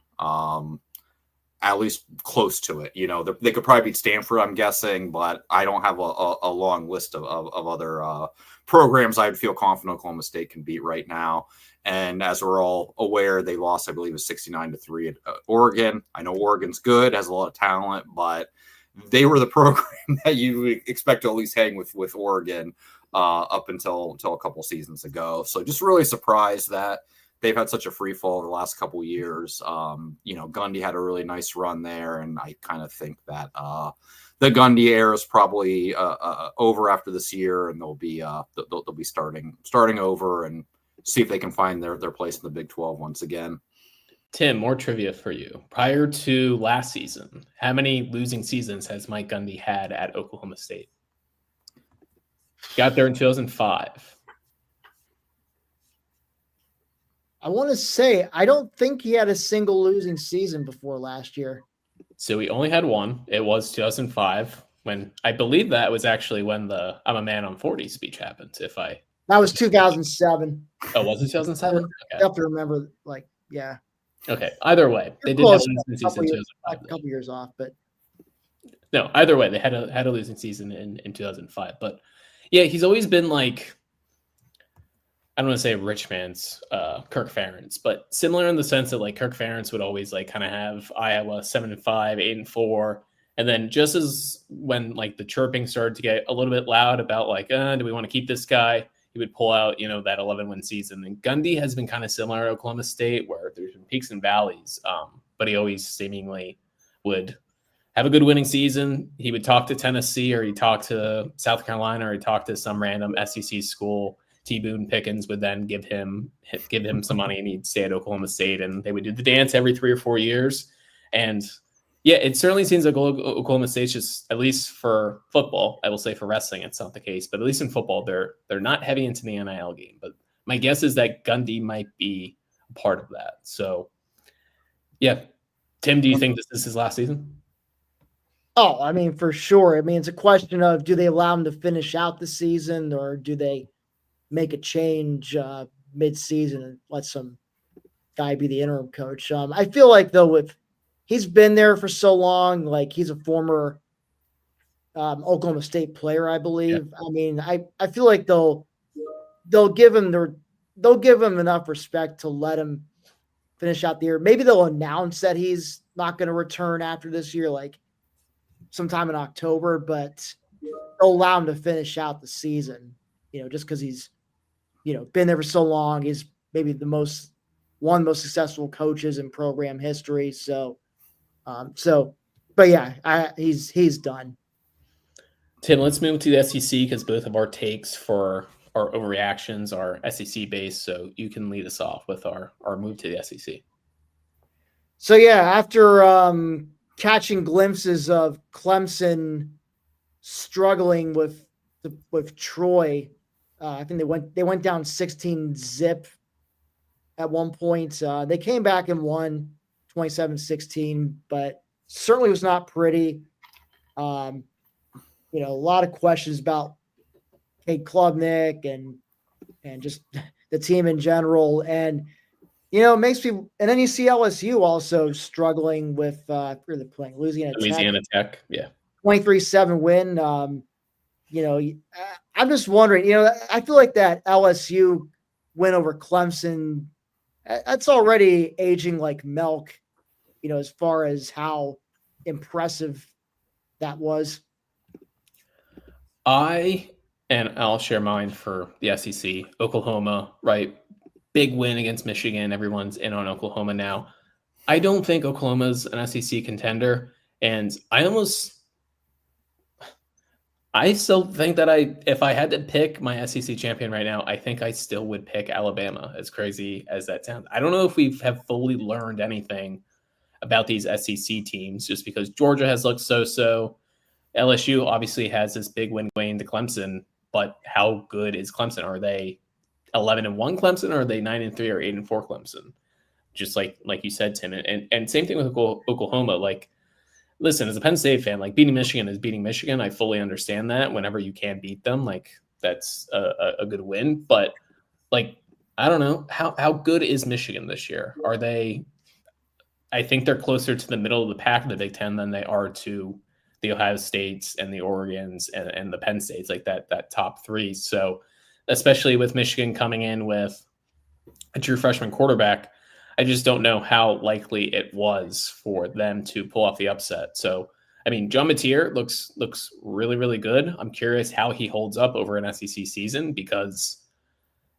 At least close to it. They could probably beat Stanford, I'm guessing, but I don't have a long list of other programs I would feel confident Oklahoma State can beat right now. And as we're all aware, they lost, I believe, it was 69-3 at Oregon. I know Oregon's good, has a lot of talent, but they were the program that you would expect to at least hang with Oregon up until a couple seasons ago. So just really surprised that they've had such a free fall the last couple of years. Gundy had a really nice run there, and I kind of think that the Gundy era is probably over after this year, and they'll be starting over and see if they can find their place in the Big 12 once again. Tim, more trivia for you. Prior to last season, how many losing seasons has Mike Gundy had at Oklahoma State? Got there in 2005. I want to say, I don't think he had a single losing season before last year. So he only had one. It was 2005 when I believe that was actually when the I'm a man on 40 speech happened. That was 2007. Oh, was it 2007? Okay. I have to remember, yeah. Okay. Either way, they did have a losing season in 2005. A couple years off, but no, either way, they had a losing season in 2005. But yeah, he's always been like, I don't want to say rich man's Kirk Ferentz, but similar in the sense that like Kirk Ferentz would always like kind of have Iowa 7-5, 8-4, and then just as when like the chirping started to get a little bit loud about like, do we want to keep this guy? He would pull out, that 11-win season. And Gundy has been kind of similar at Oklahoma State, where there's been peaks and valleys, but he always seemingly would have a good winning season. He would talk to Tennessee, or he'd talk to South Carolina, or he'd talk to some random SEC school. T. Boone Pickens would then give him some money, and he'd stay at Oklahoma State, and they would do the dance every 3 or 4 years. And yeah, it certainly seems like Oklahoma State's just, at least for football, I will say for wrestling, it's not the case, but at least in football, they're not heavy into the NIL game. But my guess is that Gundy might be a part of that. So yeah. Tim, do you think this is his last season? Oh, I mean, for sure. I mean, it's a question of, do they allow him to finish out the season, or do they make a change mid-season and let some guy be the interim coach? I feel like, though, if he's been there for so long, like he's a former Oklahoma State player, I believe. Yeah. I mean, I feel like they'll give him enough respect to let him finish out the year. Maybe they'll announce that he's not going to return after this year, like sometime in October, but they'll allow him to finish out the season, just because he's, been there for so long. He's maybe one of the most successful coaches in program history. So, but yeah, he's done. Tim, let's move to the SEC, because both of our takes for our overreactions are SEC based. So you can lead us off with our move to the SEC. So yeah, after catching glimpses of Clemson struggling with Troy, I think they went down 16-0 at one point. They came back and won 27-16, but certainly was not pretty. A lot of questions about Kate Klubnik and just the team in general. And, it makes me, and then you see LSU also struggling with, where they're playing Louisiana Tech. Yeah. 23-7 win. I'm just wondering, I feel like that LSU win over Clemson, that's already aging like milk, as far as how impressive that was. I'll share mine for the SEC. Oklahoma, right? Big win against Michigan. Everyone's in on Oklahoma now. I don't think Oklahoma's an SEC contender, and I still think that if I had to pick my SEC champion right now, I think I still would pick Alabama, as crazy as that sounds. I don't know if we have fully learned anything about these SEC teams, just because Georgia has looked so. LSU obviously has this big win going to Clemson, but how good is Clemson? Are they 11-1 Clemson, or are they 9-3 or 8-4 Clemson? Just like you said, Tim, and same thing with Oklahoma. Like, listen, as a Penn State fan, like, beating Michigan is beating Michigan. I fully understand that. Whenever you can beat them, like, that's a good win. But like, I don't know, how good is Michigan this year? Are they? I think they're closer to the middle of the pack of the Big Ten than they are to the Ohio States and the Oregons and the Penn States, like that top three. So especially with Michigan coming in with a true freshman quarterback, I just don't know how likely it was for them to pull off the upset. So, I mean, John Mateer looks really, really good. I'm curious how he holds up over an SEC season, because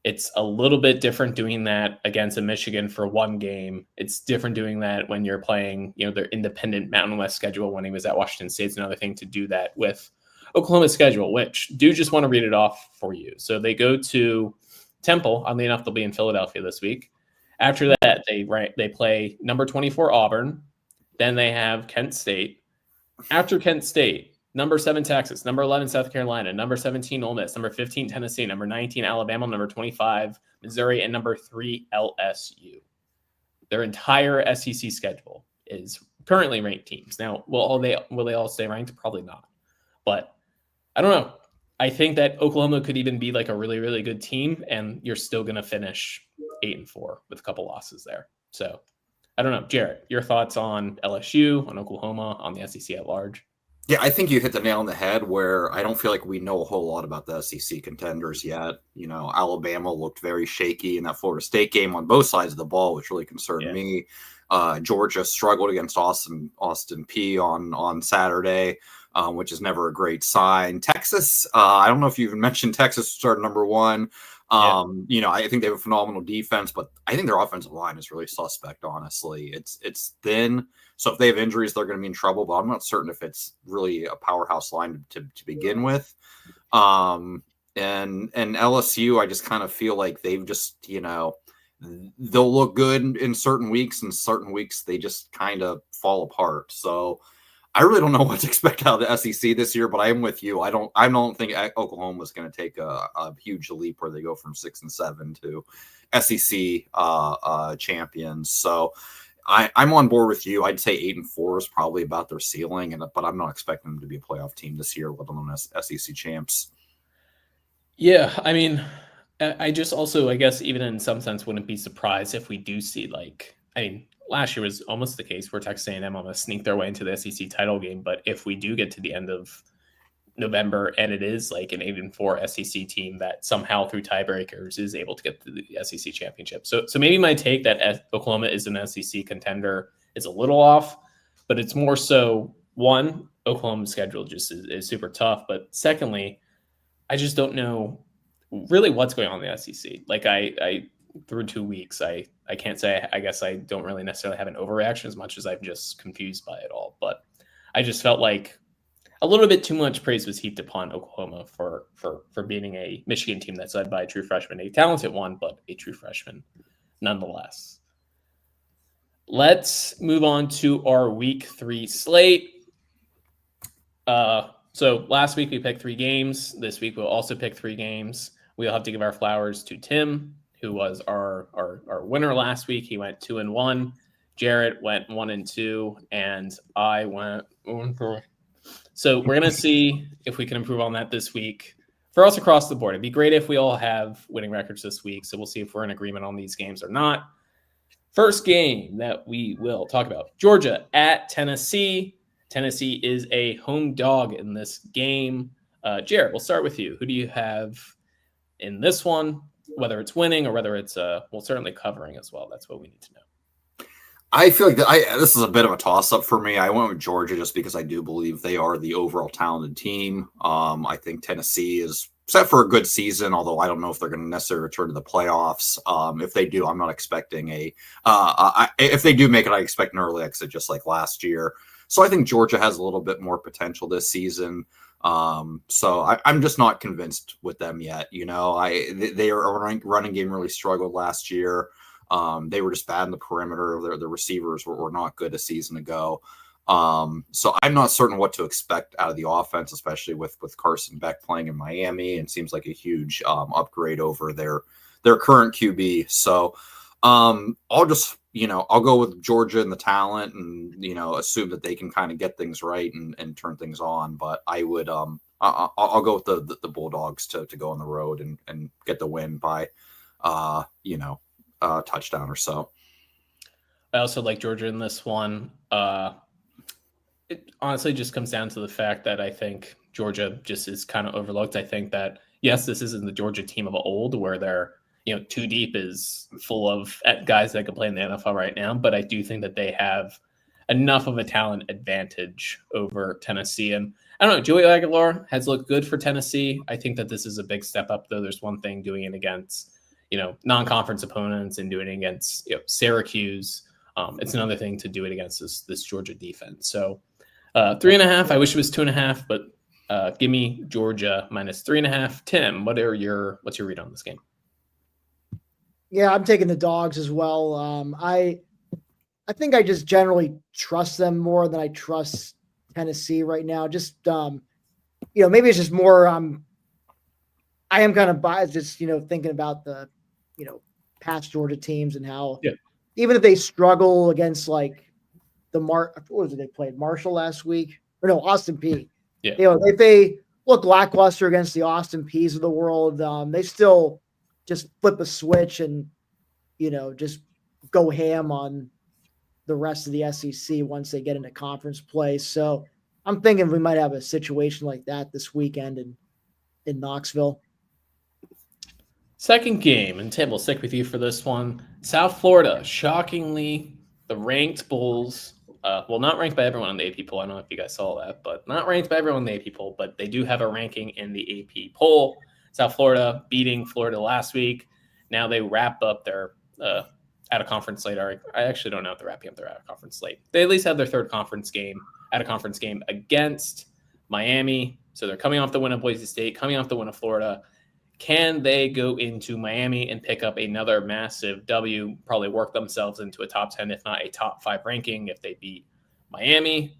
it's a little bit different doing that against a Michigan for one game. It's different doing that when you're playing, their independent Mountain West schedule when he was at Washington State. It's another thing to do that with Oklahoma's schedule, which do just want to read it off for you. So they go to Temple. Oddly enough, they'll be in Philadelphia this week. After that, they play number 24 Auburn. Then they have Kent State. After Kent State, number 7 Texas, number 11 South Carolina, number 17 Ole Miss, number 15 Tennessee, number 19 Alabama, number 25 Missouri, and number 3 LSU. Their entire SEC schedule is currently ranked teams. Now, will they all stay ranked? Probably not. But I don't know. I think that Oklahoma could even be like a really, really good team, and you're still going to finish 8-4 with a couple losses there. So I don't know. Jarrett, your thoughts on LSU, on Oklahoma, on the SEC at large? Yeah, I think you hit the nail on the head, where I don't feel like we know a whole lot about the SEC contenders yet. Alabama looked very shaky in that Florida State game on both sides of the ball, which really concerned me. Georgia struggled against Austin P on Saturday, which is never a great sign. Texas, I don't know if you even mentioned Texas started number 1. I think they have a phenomenal defense, but I think their offensive line is really suspect, honestly. It's thin. So if they have injuries, they're going to be in trouble, but I'm not certain if it's really a powerhouse line to begin with. And LSU, I just kind of feel like they've just, they'll look good in certain weeks, and certain weeks they just kind of fall apart. So I really don't know what to expect out of the SEC this year, but I am with you. I don't think Oklahoma is going to take a huge leap where they go from 6-7 to SEC champions. So I'm on board with you. I'd say 8-4 is probably about their ceiling, but I'm not expecting them to be a playoff team this year, let alone as SEC champs. Yeah, I mean, I just also, I guess, even in some sense, wouldn't be surprised if we do see last year was almost the case where Texas A&M almost sneaked their way into the SEC title game. But if we do get to the end of November and it is like an 8-4 SEC team that somehow through tiebreakers is able to get to the SEC championship. So maybe my take that Oklahoma is an SEC contender is a little off, but it's more so, one, Oklahoma's schedule just is super tough. But secondly, I just don't know really what's going on in the SEC. Like I through 2 weeks, I can't say, I guess I don't really necessarily have an overreaction as much as I'm just confused by it all. But I just felt like a little bit too much praise was heaped upon Oklahoma for beating a Michigan team that's led by a true freshman, a talented one, but a true freshman nonetheless. Let's move on to our week 3 slate. So last week we picked 3 games. This week we'll also pick 3 games. We'll have to give our flowers to Tim, who was our winner last week. He went 2-1. Jarrett went 1-2, and I went 1-3. So we're gonna see if we can improve on that this week. For us across the board, it'd be great if we all have winning records this week. So we'll see if we're in agreement on these games or not. First game that we will talk about: Georgia at Tennessee. Tennessee is a home dog in this game. Jarrett, we'll start with you. Who do you have in this one? Whether it's winning or whether it's certainly covering as well. That's what we need to know. I feel like this is a bit of a toss-up for me. I went with Georgia just because I do believe they are the overall talented team. I think Tennessee is set for a good season, although I don't know if they're going to necessarily return to the playoffs. If they do, I'm not expecting if they do make it, I expect an early exit just like last year. So I think Georgia has a little bit more potential this season. So I'm just not convinced with them yet. Their running game really struggled last year. They were just bad in the perimeter. Their receivers were not good a season ago. So I'm not certain what to expect out of the offense, especially with Carson Beck playing in Miami, and seems like a huge upgrade over their current QB. So I'll just, I'll go with Georgia and the talent and, assume that they can kind of get things right and turn things on. But I would, I'll go with the Bulldogs to go on the road and get the win by, a touchdown or so. I also like Georgia in this one. It honestly just comes down to the fact that I think Georgia just is kind of overlooked. I think that, yes, this isn't the Georgia team of old where they're, too deep is full of guys that can play in the NFL right now. But I do think that they have enough of a talent advantage over Tennessee. And I don't know, Joey Aguilar has looked good for Tennessee. I think that this is a big step up, though. There's one thing doing it against, non-conference opponents and doing it against, Syracuse. It's another thing to do it against this Georgia defense. So 3.5, I wish it was 2.5, but give me Georgia minus 3.5. Tim, what's your read on this game? Yeah, I'm taking the Dogs as well. I think I just generally trust them more than I trust Tennessee right now. Just maybe it's just more. I am kind of biased, just thinking about the past Georgia teams and how even if they struggle against like what was it they played Marshall last week or no Austin Peay. Yeah, if they look lackluster against the Austin Peays of the world, they still just flip a switch and, just go ham on the rest of the SEC once they get into conference play. So I'm thinking we might have a situation like that this weekend in Knoxville. Second game, and Tim, we'll stick with you for this one. South Florida, shockingly, the ranked Bulls, not ranked by everyone on the AP poll. I don't know if you guys saw that, but not ranked by everyone on the AP poll, but they do have a ranking in the AP poll. South Florida beating Florida last week. Now they wrap up their out of conference slate. I actually don't know if they're wrapping up their out of conference slate. They at least have their third conference game, out of conference game against Miami. So they're coming off the win of Boise State, coming off the win of Florida. Can they go into Miami and pick up another massive W, probably work themselves into a top 10, if not a top 5 ranking if they beat Miami?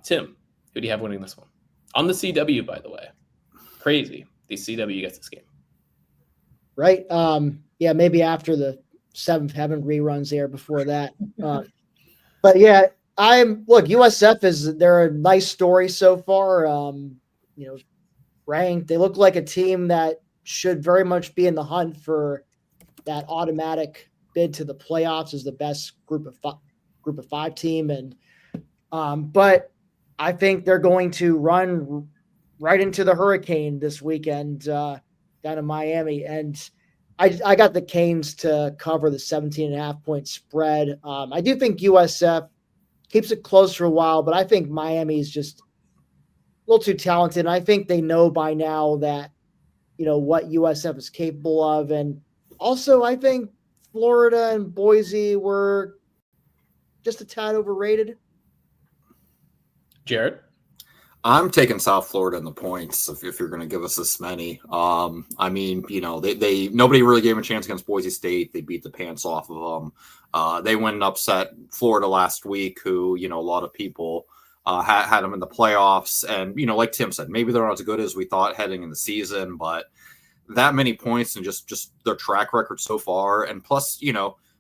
Tim, who do you have winning this one? On the CW, by the way. Crazy. The CW gets this game. Right. Yeah, maybe after the 7th Heaven reruns there before that. But yeah, USF they're a nice story so far. Ranked. They look like a team that should very much be in the hunt for that automatic bid to the playoffs as the best group of 5 team. And but I think they're going to run right into the hurricane this weekend down in Miami. And I got the Canes to cover the 17.5 point spread. I do think USF keeps it close for a while, but I think Miami is just a little too talented. And I think they know by now that, what USF is capable of. And also I think Florida and Boise were just a tad overrated. Jared? I'm taking South Florida in the points if you're going to give us this many. I mean, they nobody really gave them a chance against Boise State. They beat the pants off of them. They went and upset Florida last week, who, a lot of people had them in the playoffs. And, like Tim said, maybe they're not as good as we thought heading in the season, but that many points and just their track record so far. And plus,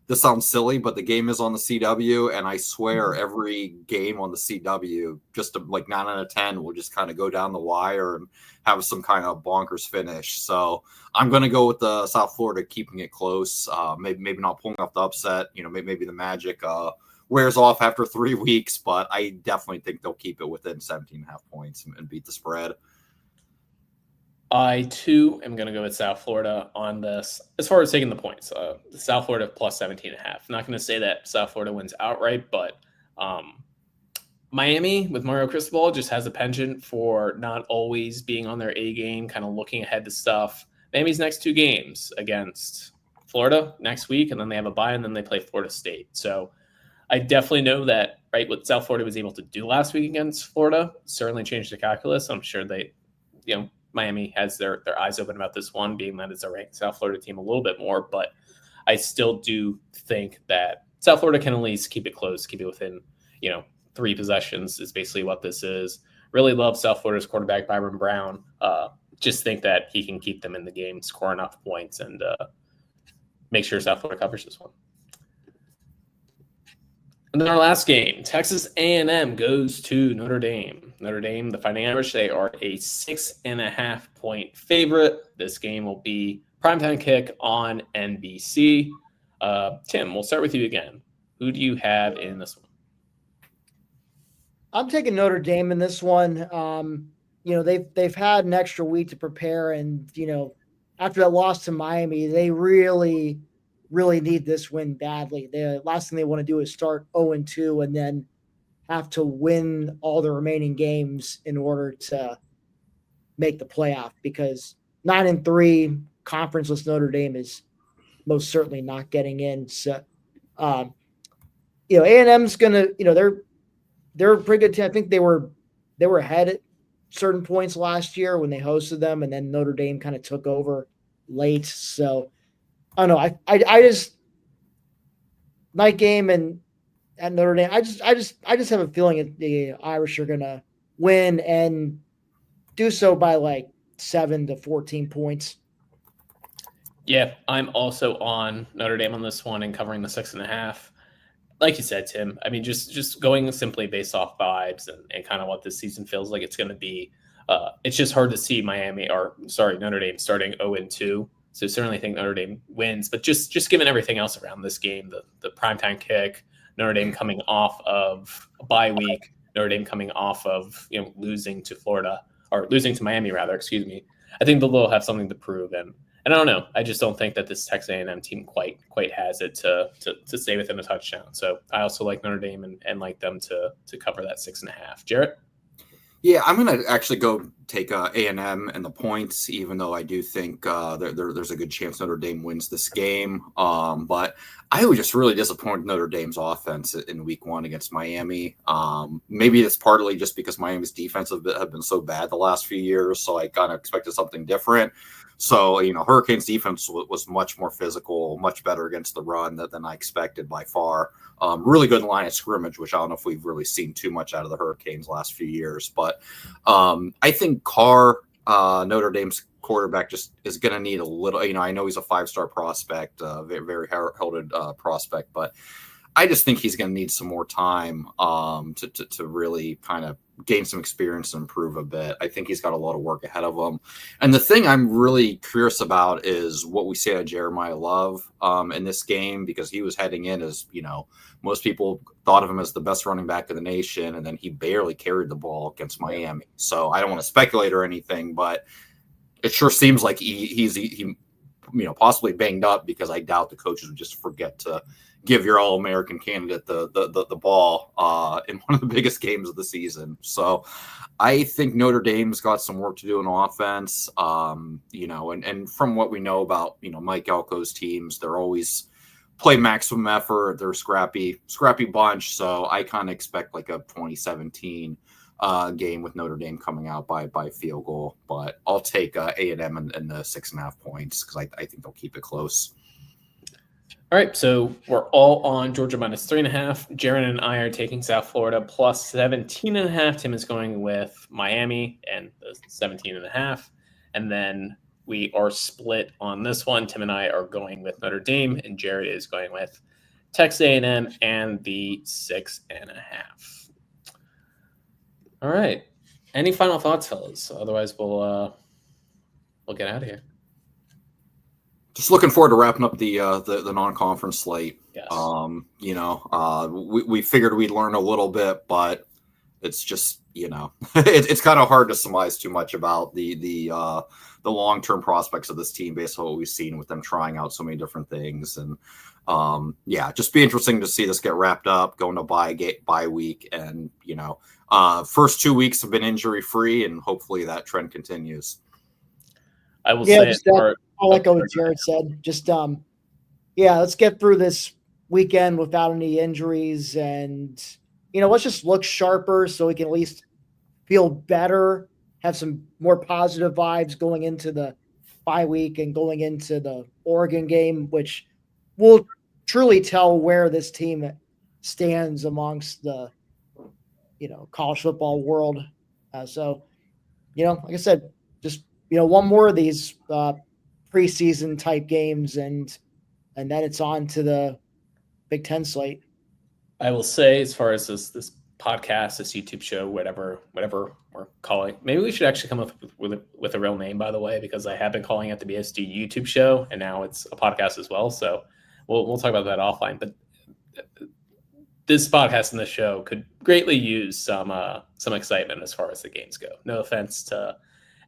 this sounds silly, but the game is on the CW, and I swear every game on the CW, just like 9 out of 10, will just kind of go down the wire and have some kind of bonkers finish. So I'm going to go with the South Florida keeping it close. Maybe not pulling off the upset. Maybe the magic wears off after 3 weeks, but I definitely think they'll keep it within 17.5 points and beat the spread. I, too, am going to go with South Florida on this. As far as taking the points, South Florida plus 17.5. I'm not going to say that South Florida wins outright, but Miami with Mario Cristobal just has a penchant for not always being on their A game, kind of looking ahead to stuff. Miami's next 2 games against Florida next week, and then they have a bye, and then they play Florida State. So I definitely know that, right, what South Florida was able to do last week against Florida certainly changed the calculus. I'm sure they, Miami has their eyes open about this one, being that it's a ranked South Florida team a little bit more, but I still do think that South Florida can at least keep it close, keep it within, 3 possessions is basically what this is. Really love South Florida's quarterback, Byron Brown. Just think that he can keep them in the game, score enough points, and make sure South Florida covers this one. And then our last game, Texas A&M goes to Notre Dame. Notre Dame, the Fighting Irish, they are a 6.5 point favorite. This game will be primetime kick on NBC. Tim, we'll start with you again. Who do you have in this one? I'm taking Notre Dame in this one. They've had an extra week to prepare, and after that loss to Miami, they really need this win badly. The last thing they want to do is start 0-2 and then have to win all the remaining games in order to make the playoff, because 9-3 conferenceless Notre Dame is most certainly not getting in. So, A&M's gonna, they're a pretty good team. I think they were ahead at certain points last year when they hosted them, and then Notre Dame kind of took over late. So I don't know. I just night game and at Notre Dame. I just have a feeling that the Irish are gonna win and do so by like 7 to 14 points. Yeah, I'm also on Notre Dame on this one and covering the 6.5. Like you said, Tim, I mean, just going simply based off vibes and kind of what this season feels like it's going to be. It's just hard to see Notre Dame starting 0-2. So certainly think Notre Dame wins, but just given everything else around this game, the primetime kick, Notre Dame coming off of a bye week, Notre Dame coming off of losing to Miami rather, excuse me. I think they'll have something to prove, and I don't know. I just don't think that this Texas A&M team quite has it to stay within a touchdown. So I also like Notre Dame and like them to cover that 6.5. Jarrett? Yeah, I'm going to actually go take A&M and the points, even though I do think there's a good chance Notre Dame wins this game. But I was just really disappointed in Notre Dame's offense in week 1 against Miami. Maybe it's partly just because Miami's defense have been so bad the last few years, so I kind of expected something different. So, Hurricanes defense was much more physical, much better against the run than I expected by far. Really good line of scrimmage, which I don't know if we've really seen too much out of the Hurricanes last few years. But I think Carr, Notre Dame's quarterback, just is going to need a little, I know he's a 5-star prospect, very, very heralded prospect, but I just think he's going to need some more time to really kind of gain some experience and improve a bit. I think he's got a lot of work ahead of him. And the thing I'm really curious about is what we say to Jeremiah Love in this game, because he was heading in as, most people thought of him as the best running back in the nation, and then he barely carried the ball against Miami. So I don't want to speculate or anything, but it sure seems like he's possibly banged up, because I doubt the coaches would just forget to give your All-American candidate the ball in one of the biggest games of the season. So I think Notre Dame's got some work to do in offense. And from what we know about, Mike Elko's teams, they're always play maximum effort. They're a scrappy bunch. So I kind of expect like a 2017 game with Notre Dame coming out by field goal, but I'll take A&M and the 6.5 points, because I think they'll keep it close. All right, so we're all on Georgia -3.5. Jaron and I are taking South Florida plus 17.5. Tim is going with Miami and the 17.5. And then we are split on this one. Tim and I are going with Notre Dame, and Jared is going with Texas A&M and the 6.5. All right. Any final thoughts, fellas? Otherwise, we'll get out of here. Just looking forward to wrapping up the non-conference slate. Yes. We figured we'd learn a little bit, but it's just it's kind of hard to surmise too much about the long-term prospects of this team based on what we've seen with them trying out so many different things. And just be interesting to see this get wrapped up, going to bye week, and first 2 weeks have been injury free, and hopefully that trend continues. I will say I'll echo what Jared said. Just let's get through this weekend without any injuries, and let's just look sharper so we can at least feel better, have some more positive vibes going into the bye week and going into the Oregon game, which will truly tell where this team stands amongst the college football world. So like I said, just one more of these preseason type games, and then it's on to the Big Ten slate. I will say, as far as this podcast, this YouTube show, whatever we're calling, maybe we should actually come up with a real name, by the way, because I have been calling it the BSD YouTube show, and now it's a podcast as well. So we'll talk about that offline. But this podcast and this show could greatly use some excitement as far as the games go. No offense to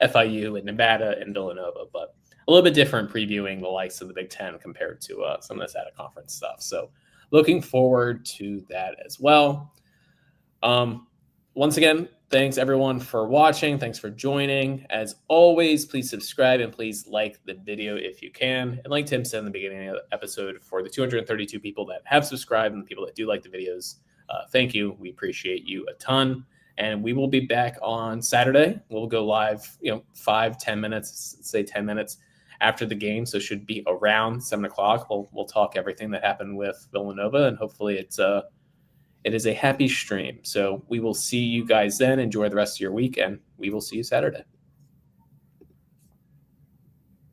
FIU and Nevada and Villanova, but a little bit different previewing the likes of the Big Ten compared to some of this out-of-conference stuff. So looking forward to that as well. Once again, thanks everyone for watching. Thanks for joining. As always, please subscribe and please like the video if you can. And like Tim said in the beginning of the episode, for the 232 people that have subscribed and the people that do like the videos, thank you. We appreciate you a ton. And we will be back on Saturday. We'll go live, 5-10 minutes, say 10 minutes after the game. So it should be around 7 o'clock. We'll talk everything that happened with Villanova, and hopefully it is a happy stream. So we will see you guys then. Enjoy the rest of your week, and we will see you Saturday.